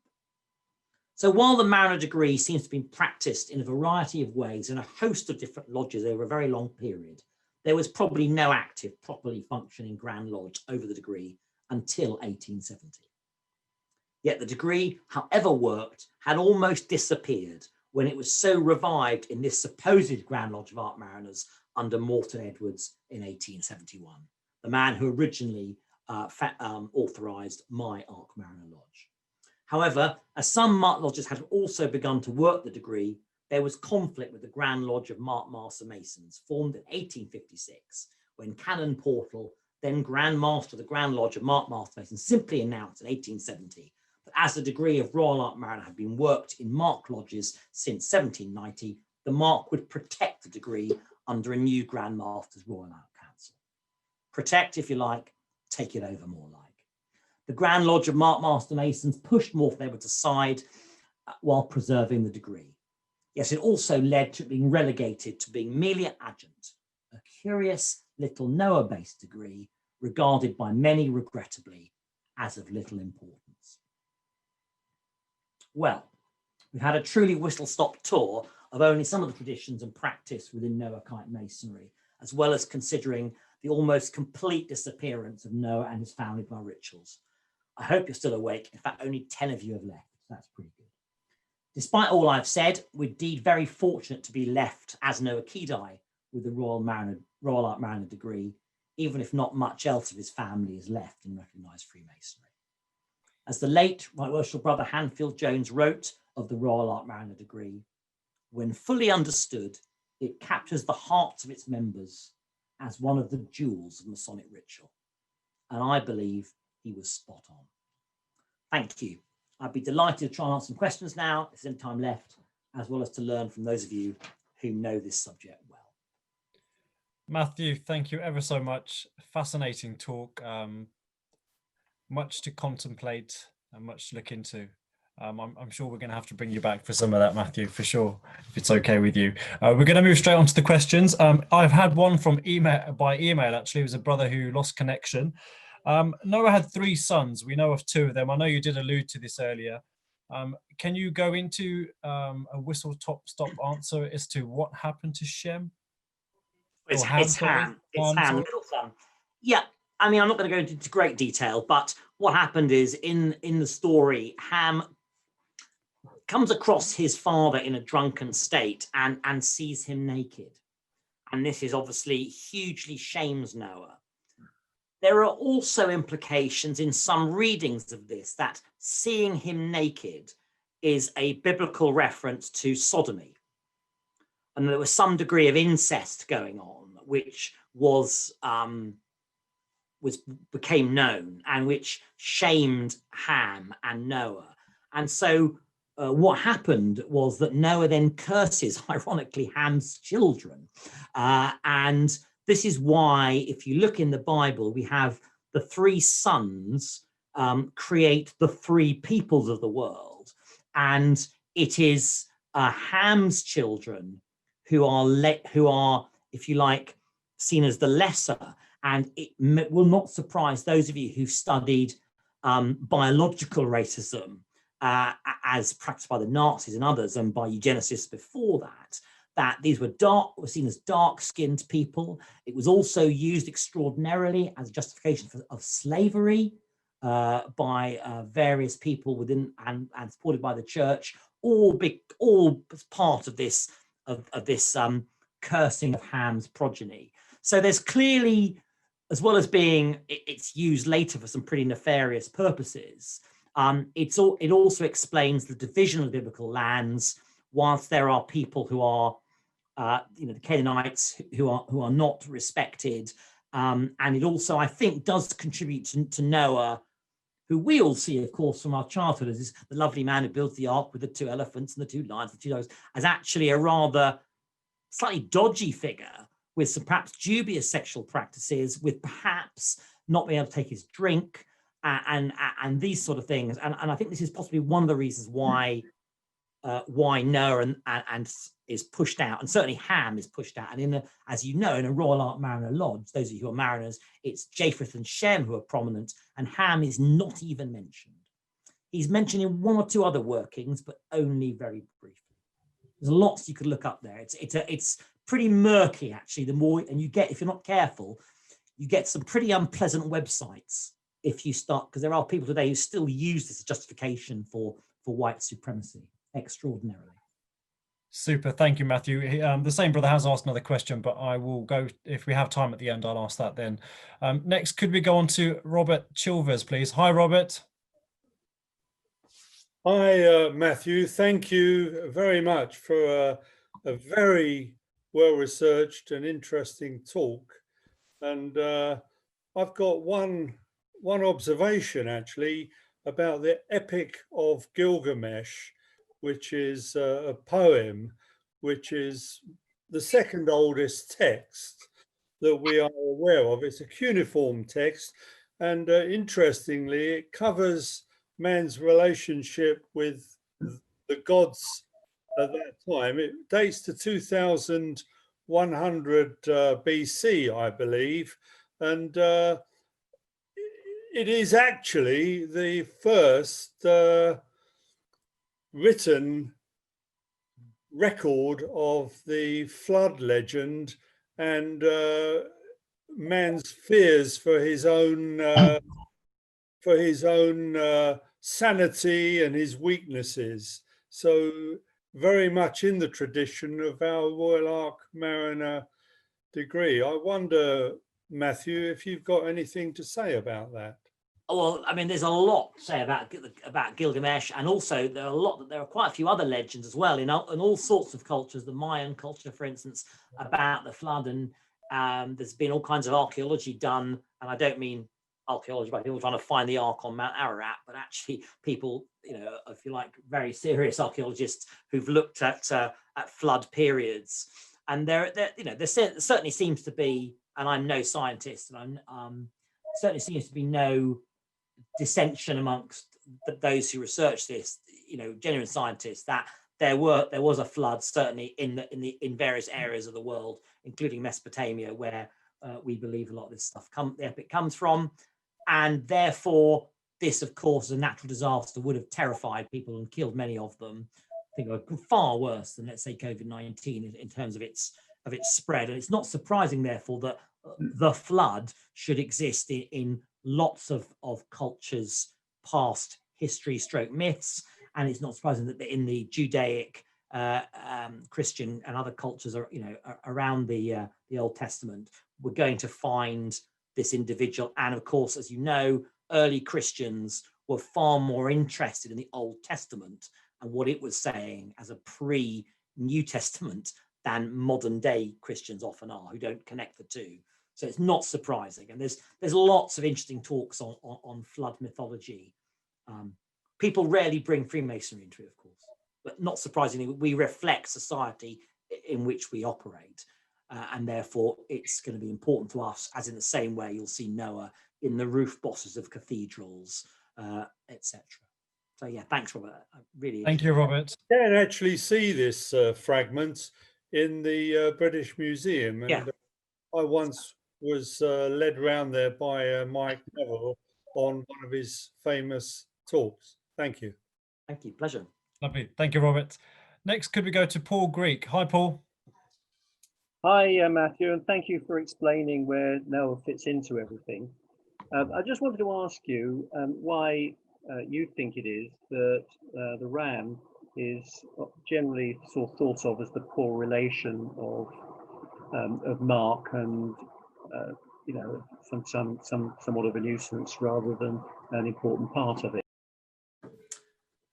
So while the Mariner degree seems to have been practiced in a variety of ways in a host of different lodges over a very long period, there was probably no active, properly functioning Grand Lodge over the degree until 1870. Yet the degree, however worked, had almost disappeared when it was so revived in this supposed Grand Lodge of Ark Mariners under Morton Edwards in 1871, the man who originally authorised my Ark Mariner Lodge. However, as some lodges had also begun to work the degree, there was conflict with the Grand Lodge of Master Masons, formed in 1856, when Canon Portal, then Grand Master of the Grand Lodge of Master Masons, simply announced in 1870 that as the degree of Royal Ark Mariner had been worked in Mark lodges since 1790, the Mark would protect the degree under a new Grand Master's Royal Ark Council. Protect, if you like, take it over more like. The Grand Lodge of Mark Master Masons pushed more than they were aside while preserving the degree. Yes, it also led to being relegated to being merely an adjunct, a curious little Noah-based degree regarded by many, regrettably, as of little importance. Well, we've had a truly whistle-stop tour of only some of the traditions and practice within Noahite Masonry, as well as considering the almost complete disappearance of Noah and his family by rituals. I hope you're still awake. In fact, only 10 of you have left. That's pretty good. Despite all I've said, we're indeed very fortunate to be left as Noachide with the Royal Ark Mariner degree, even if not much else of his family is left in recognised Freemasonry. As the late Right Worshipful Brother Hanfield Jones wrote of the Royal Ark Mariner degree, when fully understood, it captures the hearts of its members as one of the jewels of Masonic ritual. And I believe he was spot on. Thank you. I'd be delighted to try and answer some questions now, if there's any time left, as well as to learn from those of you who know this subject well. Matthew, thank you ever so much. Fascinating talk. Much to contemplate and much to look into. I'm sure we're going to have to bring you back for some of that, Matthew, for sure, if it's okay with you. We're going to move straight on to the questions. I've had one from by email, actually. It was a brother who lost connection. Noah had 3 sons. We know of 2 of them. I know you did allude to this earlier. Can you go into a whistle-stop answer as to what happened to Shem? It's Ham, middle son. Yeah, I mean, I'm not going to go into great detail, but what happened is in the story, Ham comes across his father in a drunken state and sees him naked. And this is obviously hugely shames Noah. There are also implications in some readings of this that seeing him naked is a biblical reference to sodomy. And there was some degree of incest going on, which became known and which shamed Ham and Noah. And so what happened was that Noah then curses, ironically, Ham's children. And this is why, if you look in the Bible, we have the 3 sons create the 3 peoples of the world. And it is Ham's children who are, if you like, seen as the lesser. And it will not surprise those of you who've studied biological racism as practiced by the Nazis and others, and by eugenicists before that these were seen as dark-skinned people. It was also used extraordinarily as a justification of slavery by various people within and supported by the church, all as part of this cursing of Ham's progeny. So there's clearly, as well as being it's used later for some pretty nefarious purposes, it also explains the division of biblical lands. Whilst there are people who are the Canaanites who are not respected, and it also, I think, does contribute to Noah, who we all see, of course, from our childhood as the lovely man who builds the ark with the 2 elephants and the 2 lions, the 2 dogs, as actually a rather slightly dodgy figure with some perhaps dubious sexual practices, with perhaps not being able to take his drink and these sort of things. And I think this is possibly one of the reasons why Noah and is pushed out, and certainly Ham is pushed out. And as you know, in a Royal Ark Mariner lodge, those of you who are mariners, it's Japheth and Shem who are prominent, and Ham is not even mentioned. He's mentioned in 1 or 2 other workings, but only very briefly. There's lots you could look up there. It's pretty murky, actually. If you're not careful, you get some pretty unpleasant websites if you start, because there are people today who still use this as justification for white supremacy. Extraordinarily. Super, thank you, Matthew. The same brother has asked another question, but I will go, if we have time at the end, I'll ask that then. Next, could we go on to Robert Chilvers, please? Hi, Robert. Hi, Matthew. Thank you very much for a very well-researched and interesting talk. And I've got one observation, actually. about the Epic of Gilgamesh, which is a poem, which is the second oldest text that we are aware of. It's a cuneiform text, and interestingly, it covers man's relationship with the gods at that time. It dates to 2100 BC, I believe, and it is actually the first written record of the flood legend and man's fears for his own sanity and his weaknesses. So very much in the tradition of our Royal Ark Mariner degree. I wonder, Matthew, if you've got anything to say about that. Well, I mean, there's a lot to say about Gilgamesh, and also there are quite a few other legends as well in all sorts of cultures. The Mayan culture, for instance, about the flood, and there's been all kinds of archaeology done, and I don't mean archaeology by people trying to find the Ark on Mount Ararat, but actually people, if you like, very serious archaeologists who've looked at flood periods, and there certainly seems to be, and I'm no scientist, and certainly seems to be no dissension amongst those who research this, genuine scientists, that there was a flood certainly in various areas of the world, including Mesopotamia, where we believe a lot of this stuff the epic comes from, and therefore this, of course, a natural disaster would have terrified people and killed many of them. I think far worse than, let's say, COVID-19 in terms of its spread, and it's not surprising therefore that the flood should exist in lots of cultures' past history stroke myths, and it's not surprising that in the Judaic, Christian and other cultures around the Old Testament, we're going to find this individual. And of course, as you know, early Christians were far more interested in the Old Testament and what it was saying as a pre-New Testament than modern day Christians often are, who don't connect the two. So it's not surprising. And there's lots of interesting talks on flood mythology. People rarely bring Freemasonry into it, of course, but not surprisingly, we reflect society in which we operate. And therefore, it's going to be important to us, as in the same way you'll see Noah in the roof bosses of cathedrals, etc. So yeah, thanks, Robert. Thank you, Robert. You can actually see this fragment in the British Museum, and yeah. I once was led around there by Mike Neville on one of his famous talks. Thank you. Thank you. Pleasure. Lovely. Thank you, Robert. Next, could we go to Paul Greek? Hi, Paul. Hi, Matthew, and thank you for explaining where Noah fits into everything. I just wanted to ask you why you think it is that the ram is generally sort of thought of as the poor relation of Mark, and somewhat of a nuisance rather than an important part of it.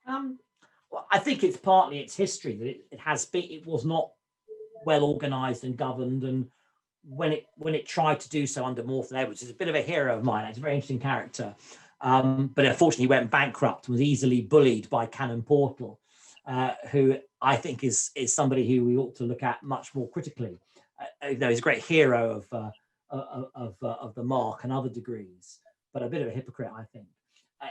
Well, I think it's partly its history that it was not well organized and governed, and when it tried to do so under Morton Edwards, is a bit of a hero of mine. It's a very interesting character, but unfortunately went bankrupt and was easily bullied by Canon Portal, who I think is somebody who we ought to look at much more critically. He's a great hero of the Mark and other degrees, but a bit of a hypocrite, I think,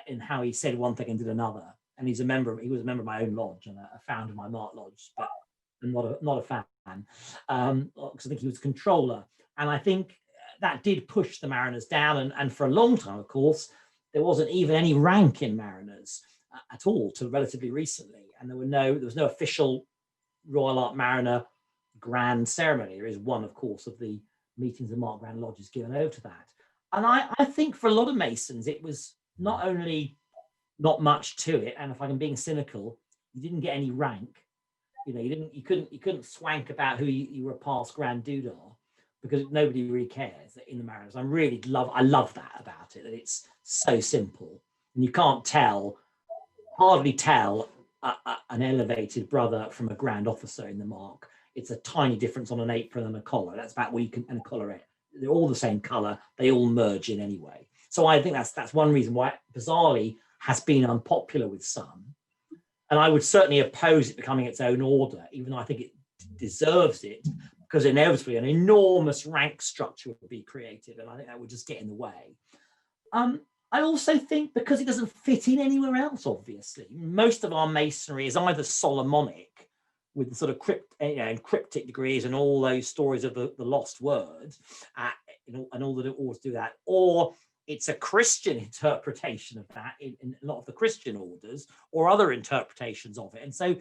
in how he said one thing and did another. And he was a member of my own lodge and a founder of my Mark Lodge, but I'm not a fan, because I think he was controller. And I think that did push the Mariners down. And for a long time, of course, there wasn't even any rank in Mariners at all till relatively recently. And there was no official Royal Ark Mariner grand ceremony. There is one, of course, of the meetings of Mark Grand Lodges given over to that. And I think for a lot of Masons, it was not only not much to it, and if I'm being cynical, you didn't get any rank. You couldn't swank about who you were past Grand Doodle, because nobody really cares in the Mariners. I love that about it, that it's so simple, and you can't hardly tell an elevated brother from a grand officer in the Mark. It's a tiny difference on an apron and a collar. That's about what you can, and a collarette. They're all the same color. They all merge in anyway. So I think that's one reason why, bizarrely, has been unpopular with some. And I would certainly oppose it becoming its own order, even though I think it deserves it, because inevitably an enormous rank structure would be created, and I think that would just get in the way. I also think because it doesn't fit in anywhere else, obviously, most of our masonry is either Solomonic, with the sort of cryptic degrees and all those stories of the lost words, and all the orders do that, or it's a Christian interpretation of that in a lot of the Christian orders, or other interpretations of it. And so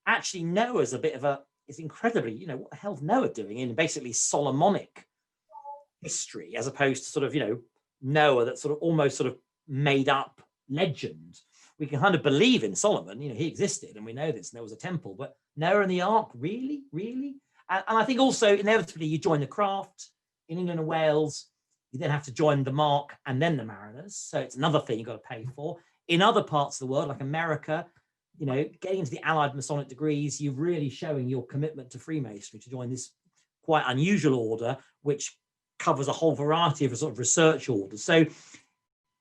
actually Noah's a bit of it's incredibly, what the hell's Noah doing in basically Solomonic history, as opposed to sort of, Noah, that sort of almost sort of made up legend. We can kind of believe in Solomon, he existed and we know this, and there was a temple, but Noah and the Ark, really? And I think also inevitably you join the craft in England and Wales, you then have to join the Mark and then the Mariners. So it's another thing you've got to pay for. In other parts of the world, like America, getting into the Allied Masonic degrees, you're really showing your commitment to Freemasonry to join this quite unusual order, which covers a whole variety of sort of research orders. So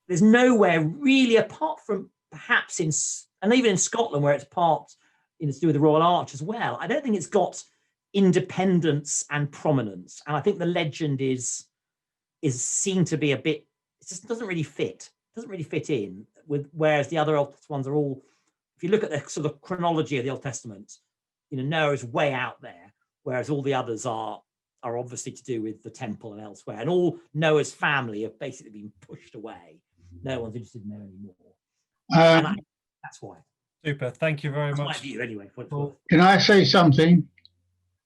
there's nowhere really, apart from perhaps and even in Scotland, where it's part, to do with the Royal Arch as well, I don't think it's got independence and prominence. And I think the legend is seen to be a bit, it just doesn't really fit in with, whereas the other old ones are all, if you look at the sort of chronology of the Old Testament, Noah is way out there, whereas all the others are obviously to do with the temple and elsewhere, and all Noah's family have basically been pushed away. No one's interested in Noah anymore. That's why. Super, thank you very That's much. my view anyway. Can I say something?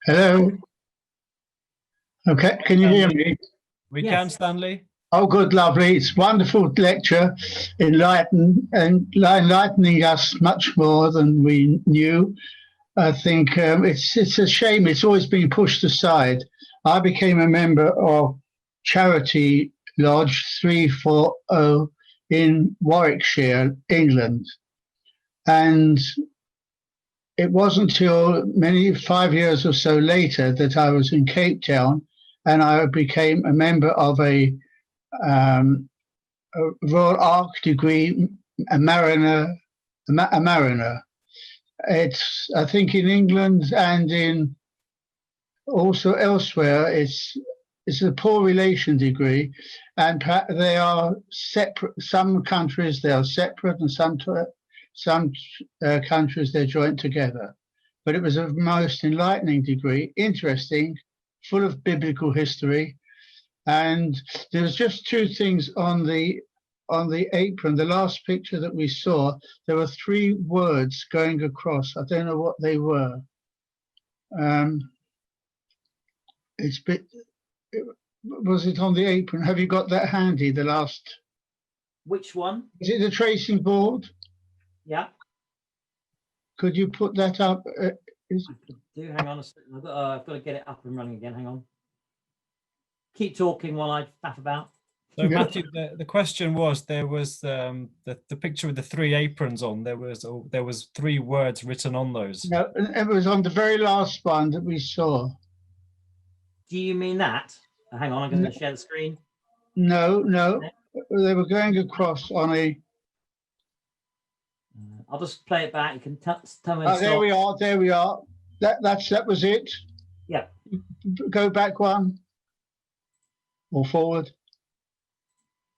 Hello? Okay, can you hear me? We Yes. can, Stanley. Oh, good, lovely. It's a wonderful lecture, enlightening us much more than we knew. I think it's a shame it's always been pushed aside. I became a member of Charity Lodge 340 in Warwickshire, England. And it wasn't until 5 years or so later that I was in Cape Town and I became a member of a Royal Ark degree, a mariner. It's, I think, in England and in also elsewhere, it's a poor relation degree, and they are separate. Some countries they are separate, and some countries they're joined together. But it was a most enlightening degree, interesting, full of biblical history, and there was just two things on the apron. The last picture that we saw, there were 3 words going across. I don't know what they were. Was it on the apron? Have you got that handy? The last. Which one? Is it the tracing board? Yeah. Could you put that up? Hang on a second. I've got to get it up and running again. Hang on. Keep talking while I faff about. So Matthew, the question was, there was the picture with the 3 aprons on. There was 3 words written on those. No, it was on the very last one that we saw. Do you mean that? Hang on, I'm going to share the screen. No, they were going across on a. I'll just play it back. You can tell me. Oh, there we are. There we are. That was it. Yeah. Go back one. Or forward.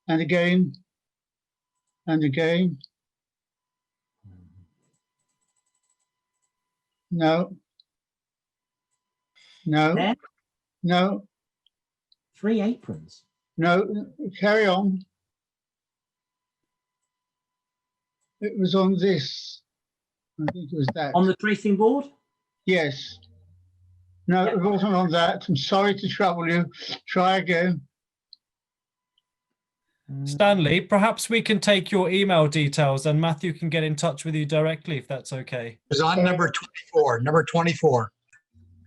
And again. And again. No. No. There? No. 3 aprons. No. Carry on. It was on this. I think it was that. On the tracing board? Yes. No, Yeah. it wasn't on that. I'm sorry to trouble you. Try again. Stanley, perhaps we can take your email details and Matthew can get in touch with you directly, if that's okay. It was on number 24, number 24.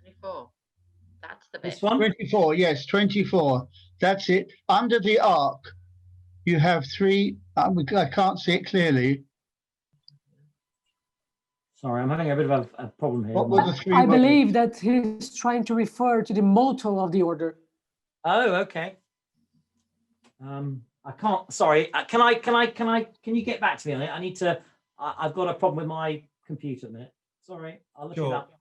24. That's the bit. This one? 24, yes, 24. That's it. Under the ark, you have 3. I can't see it clearly. Sorry, I'm having a bit of a problem here. What were the 3 I words? believe that he's trying to refer to the motto of the order. Oh, okay. I can't. Sorry. Can you get back to me on it? I need to. I've got a problem with my computer a minute. Sorry. I'll look it Sure. up.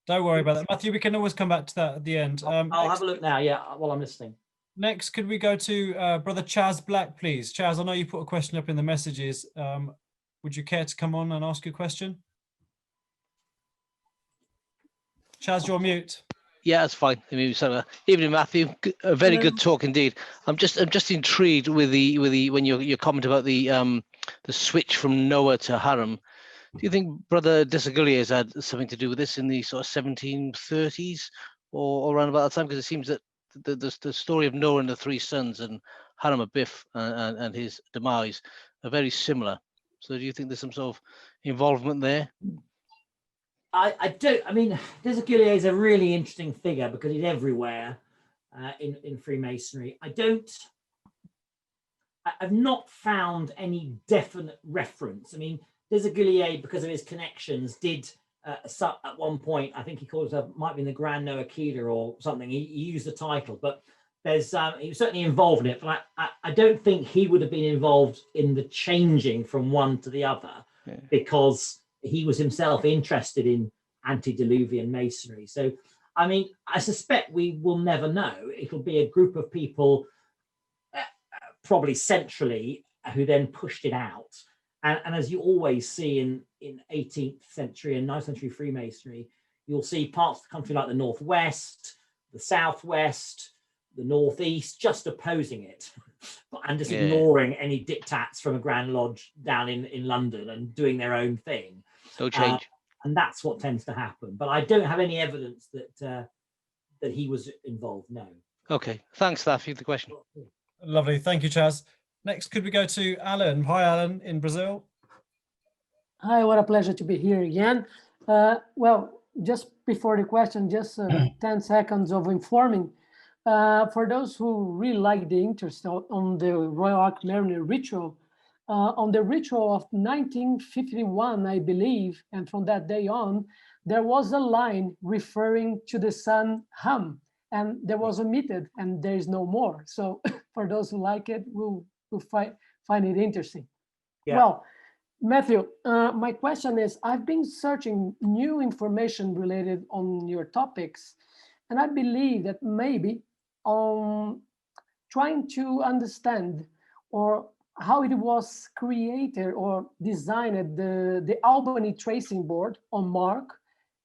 Don't worry about that, Matthew. We can always come back to that at the end. I'll have a look now. Yeah, while I'm listening. Next, could we go to Brother Chaz Black, please? Chaz, I know you put a question up in the messages. Would you care to come on and ask your question? Chaz, you're mute. Yeah, that's fine. I mean, so, evening, Matthew. A very good talk indeed. I'm just intrigued with the when your comment about the switch from Noah to Hiram. Do you think Brother Desaguliers had something to do with this in the sort of 1730s or around about that time? Because it seems that the story of Noah and the three sons and Hiram Abif and his demise are very similar. So do you think there's some sort of involvement there? I don't. I mean, Desaguliers is a really interesting figure because he's everywhere in Freemasonry. I've not found any definite reference. I mean, Desaguliers, because of his connections, did at one point, I think he called it, might be in the Grand Noachite or something. He used the title, but there's he was certainly involved in it. But I don't think he would have been involved in the changing from one to the other, because he was himself interested in antediluvian masonry. So, I mean, I suspect we will never know. It'll be a group of people, probably centrally, who then pushed it out. And as you always see in 18th century and 19th century Freemasonry, you'll see parts of the country like the Northwest, the Southwest, the Northeast, just opposing it and just ignoring any diktats from a Grand Lodge down in London and doing their own thing. No change. And that's what tends to happen. But I don't have any evidence that that he was involved, no. Okay, thanks for that. For the question. Lovely, thank you, Chaz. Next, could we go to Alan? Hi, Alan, in Brazil. Hi, what a pleasure to be here again. Well, just before the question, just 10 seconds of informing. For those who really like the interest on the Royal Ark Mariner ritual, on the ritual of 1951, I believe, and from that day on, there was a line referring to the sun Ham, and there was omitted, and there is no more. So for those who like it, we'll find it interesting. Yeah. Well, Matthew, my question is, I've been searching new information related on your topics, and I believe that maybe trying to understand or how it was created or designed, the Albany tracing board on Mark,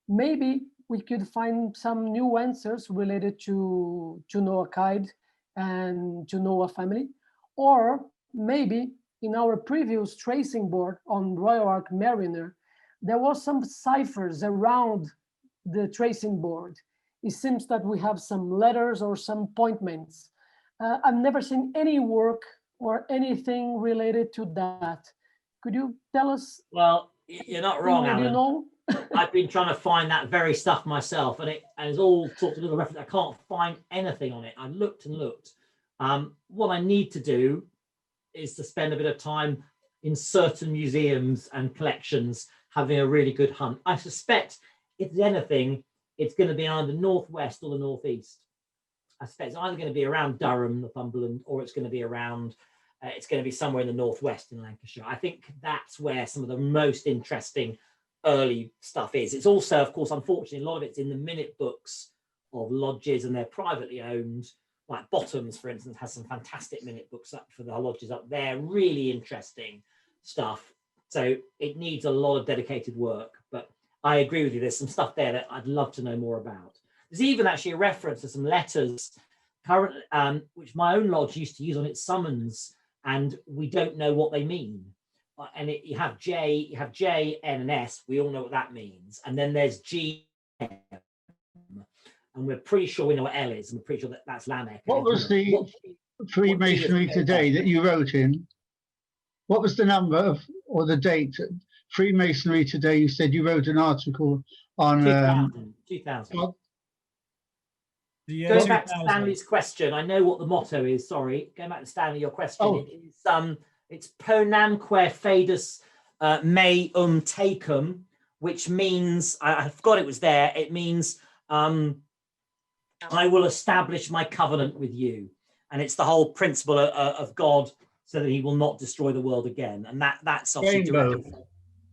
maybe we could find some new answers related to Noachite and to Noah family. Or maybe in our previous tracing board on Royal Ark Mariner, there was some ciphers around the tracing board. It seems that we have some letters or some appointments. I've never seen any work or anything related to that. Could you tell us? Well, you're not wrong, Alan. You know? I've been trying to find that very stuff myself, and it's all sorts of little references. I can't find anything on it. I looked and looked. What I need to do is to spend a bit of time in certain museums and collections having a really good hunt. I suspect, if there's anything, it's going to be either the Northwest or the Northeast. I suspect it's either going to be around Durham, Northumberland, or it's going to be around, it's going to be somewhere in the Northwest in Lancashire. I think that's where some of the most interesting early stuff is. It's also, of course, unfortunately, a lot of it's in the minute books of lodges, and they're privately owned. Like Bottoms, for instance, has some fantastic minute books up for the lodges up there, really interesting stuff. So it needs a lot of dedicated work, but I agree with you. There's some stuff there that I'd love to know more about. There's even actually a reference to some letters currently, which my own lodge used to use on its summons, and we don't know what they mean. And you have J, N, and S. We all know what that means. And then there's G, M. And we're pretty sure we know what L is, and we're pretty sure that that's Lamech. What was the Freemasonry Today that you wrote in? What was the number of, or the date? Freemasonry Today, you said you wrote an article on 2000. Going back to Stanley's question, I know what the motto is. Sorry, going back to Stanley, your question. It's Ponamque Fadus Me Tecum, which means, I forgot it was there. It means I will establish my covenant with you. and it's the whole principle of God, so that he will not destroy the world again. And that's obviously Rainbow. directly from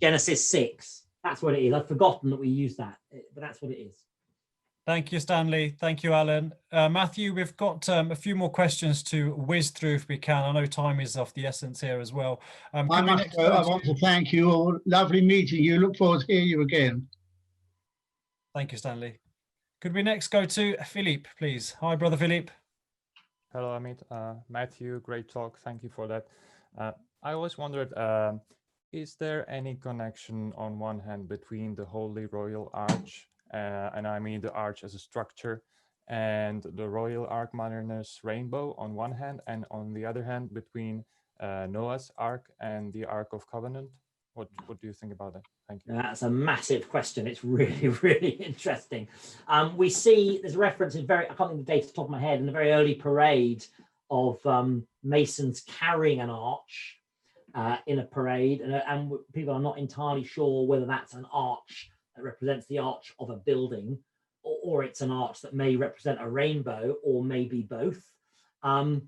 Genesis 6. That's what it is. I've forgotten that we use that, but that's what it is. Thank you, Stanley. Thank you, Alan. Matthew, we've got a few more questions to whiz through if we can. I know time is of the essence here as well. I Could we must next go. go I to- want to thank you all. Lovely meeting you. Look forward to hearing you again. Thank you, Stanley. Could we next go to Philippe, please? Hi, brother Philippe. Hello, Amit. Matthew, great talk. Thank you for that. I always wondered, is there any connection on one hand between the Holy Royal Arch, and I mean the arch as a structure, and the Royal Ark Mariner's rainbow on one hand, and on the other hand between Noah's Ark and the Ark of Covenant? What do you think about that? Thank you. That's a massive question. It's really, really interesting. We see there's a reference in I can't think of the date off the top of my head, in the very early parade of Masons carrying an arch in a parade, and people are not entirely sure whether that's an arch that represents the arch of a building, or it's an arch that may represent a rainbow, or maybe both. I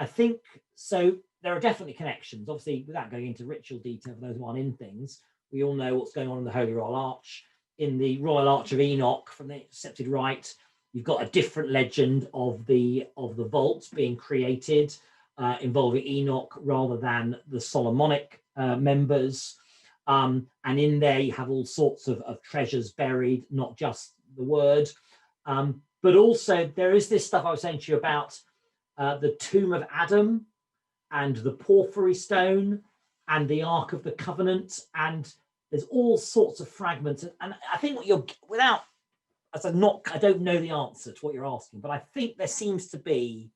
think so. There are definitely connections, obviously, without going into ritual detail for those who aren't in things. We all know what's going on in the Holy Royal Arch. In the Royal Arch of Enoch, from the accepted rite, you've got a different legend of the vault being created, involving Enoch rather than the Solomonic members. And in there you have all sorts of treasures buried, not just the word. But also there is this stuff I was saying to you about the tomb of Adam, and the porphyry stone, and the Ark of the Covenant, and there's all sorts of fragments. And I think what you're, I don't know the answer to what you're asking, but I think there seems to be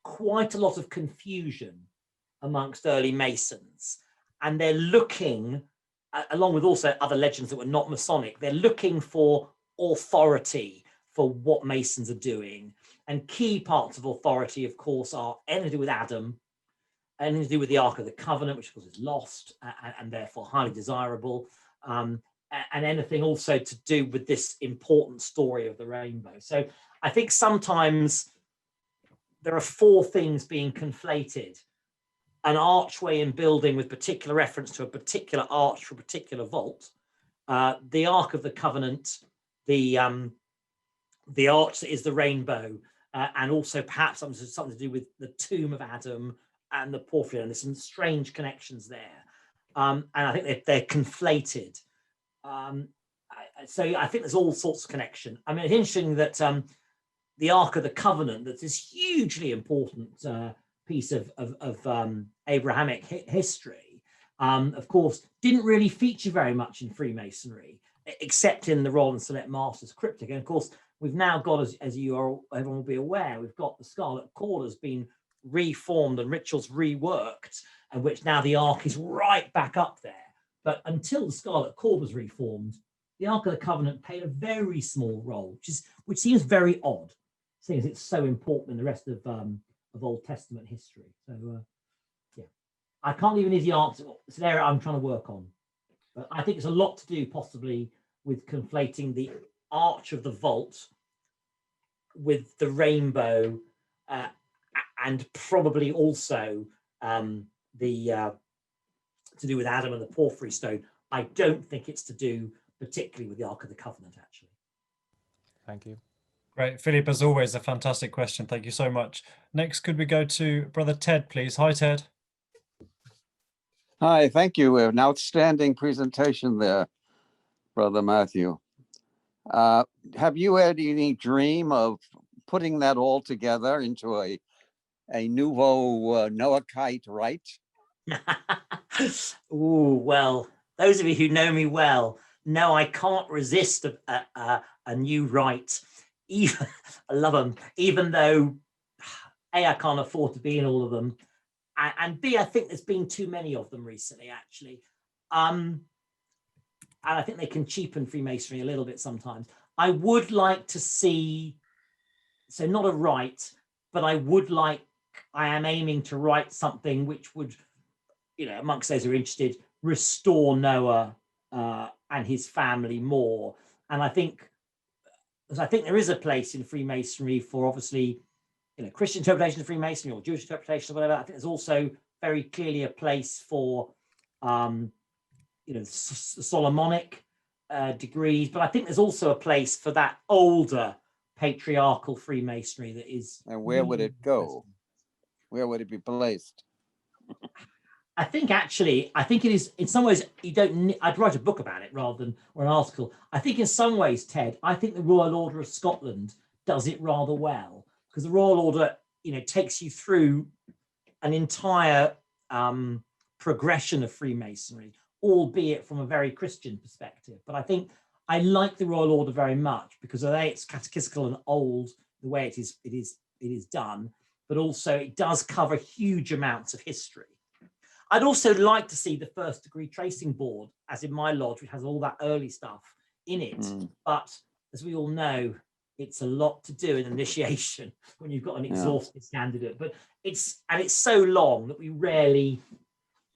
quite a lot of confusion amongst early Masons, and they're looking, along with also other legends that were not Masonic, they're looking for authority for what Masons are doing. And key parts of authority, of course, are anything to do with Adam, anything to do with the Ark of the Covenant, which of course is lost and therefore highly desirable, and anything also to do with this important story of the rainbow. So I think sometimes there are four things being conflated: an archway in building with particular reference to a particular arch for a particular vault, the Ark of the Covenant, the arch that is the rainbow, and also perhaps something to do with the tomb of Adam and the porphyry, and there's some strange connections there, and I think they're conflated. So I think there's all sorts of connection. I mean, it's interesting that the Ark of the Covenant, that's this hugely important piece of Abrahamic history, of course, didn't really feature very much in Freemasonry, except in the Royal and Select Masters Cryptic. And of course, we've now got, as everyone will be aware, we've got the Scarlet Cord has been reformed and rituals reworked, and which now the Ark is right back up there. But until the Scarlet Cord was reformed, the Ark of the Covenant played a very small role, which seems very odd, seeing as it's so important in the rest of Old Testament history. So yeah, I can't even easily answer. It's an area I'm trying to work on, but I think it's a lot to do possibly with conflating the arch of the vault with the rainbow, and probably also to do with Adam and the porphyry stone. I don't think it's to do particularly with the Ark of the Covenant, actually. Thank you. Great. Philip, as always, a fantastic question. Thank you so much. Next, could we go to Brother Ted, please? Hi, Ted. Hi, thank you. An outstanding presentation there, Brother Matthew. Have you had any dream of putting that all together into a nouveau Noachite rite? Ooh, well, those of you who know me well know I can't resist a new rite. Even I love them, even though A, I can't afford to be in all of them, and B, I think there's been too many of them recently, actually. And I think they can cheapen Freemasonry a little bit sometimes. I would like to see, so not a rite, but I am aiming to write something which would, amongst those who are interested, restore Noah and his family more. And I think there is a place in Freemasonry for obviously Christian interpretation of Freemasonry or Jewish interpretation or whatever. I think there's also very clearly a place for Solomonic degrees, but I think there's also a place for that older patriarchal Freemasonry that is. And where would it go? Where would it be placed? I think it is in some ways, I'd write a book about it rather than, or an article. I think in some ways, Ted, I think the Royal Order of Scotland does it rather well, because the Royal Order, takes you through an entire progression of Freemasonry, albeit from a very Christian perspective. But I think I like the Royal Order very much because of it's catechetical and old, the way it is done, but also it does cover huge amounts of history. I'd also like to see the first degree tracing board, as in my lodge, which has all that early stuff in it. But as we all know, it's a lot to do in initiation when you've got an exhaustive candidate. But it's so long that we rarely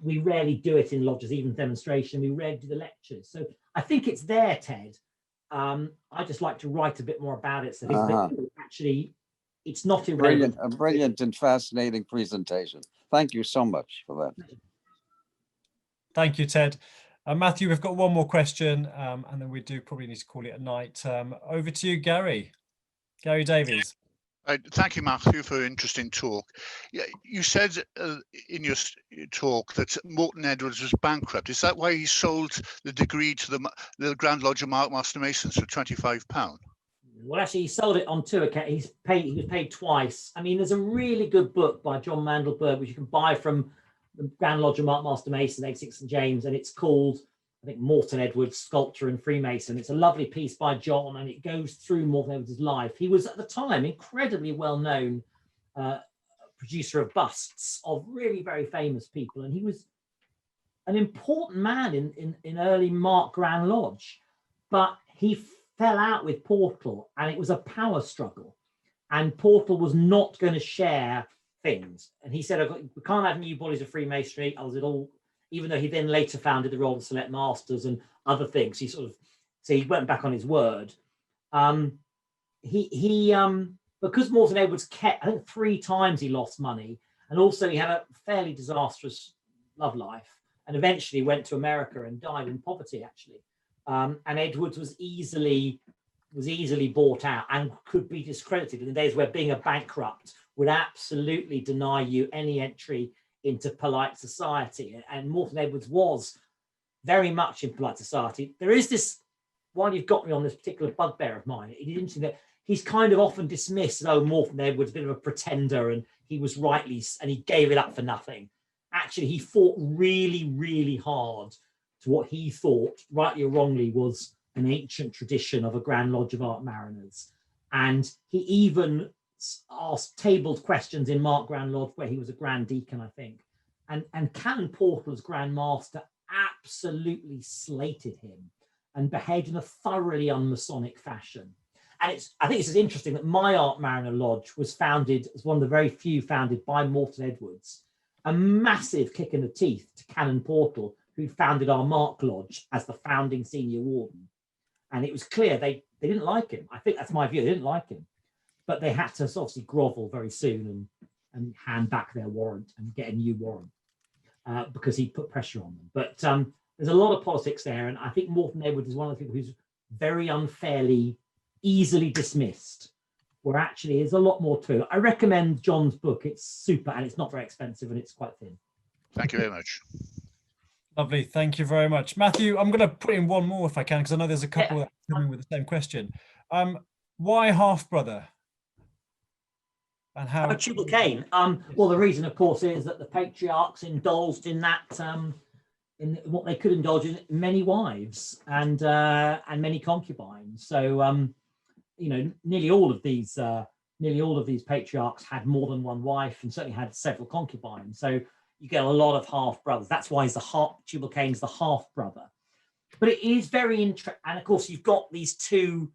do it in lodges, even demonstration. We rarely do the lectures. So I think it's there, Ted. I just like to write a bit more about it. So actually, it's not irrelevant. A brilliant and fascinating presentation. Thank you so much for that. Thank you, Ted. Matthew, we've got one more question, and then we do probably need to call it a night. Over to you, Gary Davies. Thank you, Matthew, for an interesting talk. You said in your talk that Morton Edwards was bankrupt. Is that why he sold the degree to the Grand Lodge of Master Masons for £25? Well, actually, he sold it on 2 occasions. He was paid twice. I mean, there's a really good book by John Mandelberg, which you can buy from the Grand Lodge of Master Mason, 86 St James, and it's called, I think, Morton Edwards, Sculptor and Freemason. It's a lovely piece by John, and it goes through Morton Edwards' life. He was, at the time, incredibly well-known producer of busts of really very famous people, and he was an important man in early Mark Grand Lodge, but he fell out with Portal, and it was a power struggle, and Portal was not going to share things, and he said, we can't have new bodies of Freemasonry, even though he then later founded the Royal Select Masters and other things. So he went back on his word. Because Morton Edwards kept, I think 3 times he lost money, and also he had a fairly disastrous love life, and eventually went to America and died in poverty, actually. And Edwards was easily bought out and could be discredited in the days where being a bankrupt would absolutely deny you any entry into polite society. And Morton Edwards was very much in polite society. There is this, while you've got me on this particular bugbear of mine, it is interesting that he's kind of often dismissed, Morton Edwards, a bit of a pretender, and he was rightly, and he gave it up for nothing. Actually, he fought really, really hard to what he thought, rightly or wrongly, was an ancient tradition of a Grand Lodge of Ark Mariners. And he even tabled questions in Mark Grand Lodge, where he was a Grand Deacon, I think. And Canon Portal's Grand Master absolutely slated him and behaved in a thoroughly un-Masonic fashion. And I think it's interesting that my Ark Mariner Lodge was founded as one of the very few founded by Morton Edwards. A massive kick in the teeth to Canon Portal, who founded our Mark Lodge as the founding senior warden. And it was clear they didn't like him. I think that's my view. They didn't like him. But they had to obviously grovel very soon and hand back their warrant and get a new warrant because he put pressure on them. But there's a lot of politics there. And I think Morton Edwards is one of the people who's very unfairly, easily dismissed, where actually there's a lot more to it. I recommend John's book. It's super, and it's not very expensive, and it's quite thin. Thank you very much. Lovely, thank you very much. Matthew, I'm going to put in one more if I can, because I know there's a couple that are coming with the same question. Why half-brother? And how? Tubal Cain. Well, the reason, of course, is that the patriarchs indulged in that, in what they could indulge in, many wives and many concubines. So, nearly all of these patriarchs had more than one wife, and certainly had several concubines. So you get a lot of half brothers. That's why Tubal Cain's the half brother. But it is very interesting, and of course you've got these two.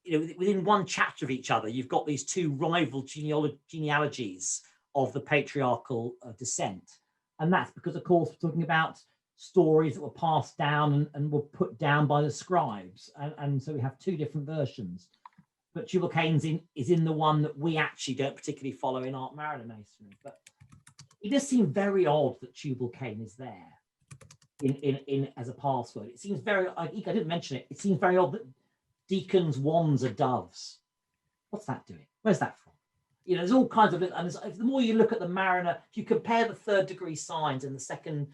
Within one chapter of each other, you've got these two rival genealogies of the patriarchal descent. And that's because, of course, we're talking about stories that were passed down and were put down by the scribes. And so we have two different versions. but tubal canes is in the one that we actually don't particularly follow in Ark Mariner Masonry. But it does seem very odd that tubal cane is there in as a password. It seems very, I didn't mention it, it seems very odd that deacons' wands are doves. What's that doing? Where's that from? You know, there's all kinds of, and the more you look at the Mariner, if you compare the 3rd degree signs and the second,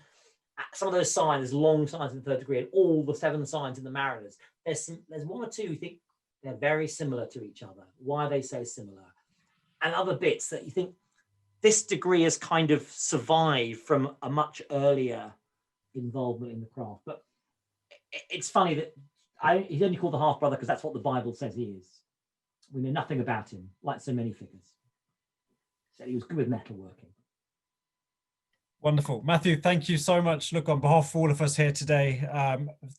some of those signs, long signs in the 3rd degree, and all the 7 signs in the Mariners, there's one or two you think they're very similar to each other. Why are they so similar? And other bits that you think this degree has kind of survived from a much earlier involvement in the craft. But it's funny that he's only called the half brother because that's what the Bible says he is. We know nothing about him, like so many figures. So he was good with metalworking. Wonderful. Matthew, thank you so much. Look, on behalf of all of us here today,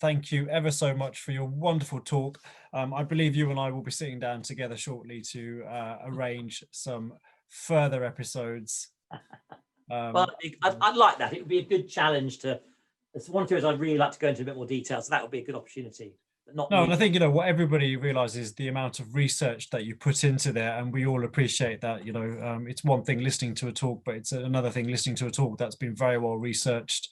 thank you ever so much for your wonderful talk. I believe you and I will be sitting down together shortly to arrange some further episodes. Well, I'd like that. It would be a good challenge to, it's one or two is I'd really like to go into a bit more detail, so that would be a good opportunity. But not no, and I think, you know, what everybody realizes the amount of research that you put into there, and we all appreciate that. You know, it's one thing listening to a talk, but it's another thing listening to a talk that's been very well researched,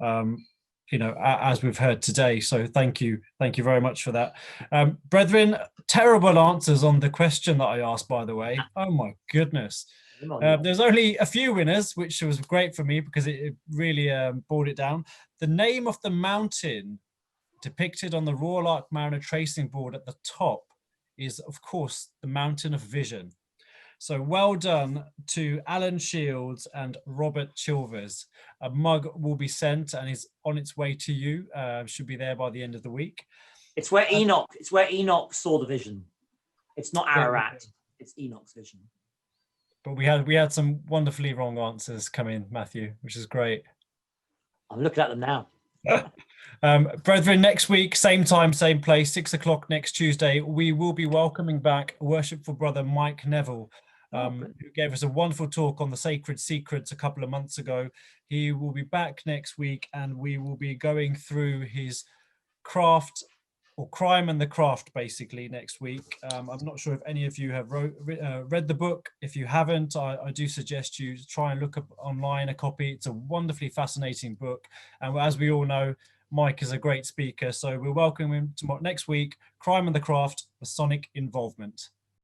you know, as we've heard today. So thank you very much for that. Brethren, terrible answers on the question that I asked, by the way. Oh my goodness. There's only a few winners, which was great for me because it really brought it down. The name of the mountain depicted on the Royal Ark Mariner tracing board at the top is, of course, the Mountain of Vision. So well done to Alan Shields and Robert Chilvers. A mug will be sent and is on its way to you. Should be there by the end of the week. It's where Enoch saw the vision. It's not Ararat. It's Enoch's vision. But we had some wonderfully wrong answers come in, Matthew, which is great. I'm looking at them now. Brethren, next week, same time, same place, 6 o'clock next Tuesday, we will be welcoming back Worshipful Brother Mike Neville, who gave us a wonderful talk on the Sacred Secrets a couple of months ago. He will be back next week and we will be going through his craft, or Crime and the Craft, basically, next week. I'm not sure if any of you have read the book. If you haven't, I do suggest you try and look up online a copy. It's a wonderfully fascinating book. And as we all know, Mike is a great speaker. So we'll welcome him tomorrow next week. Crime and the Craft, Masonic Involvement.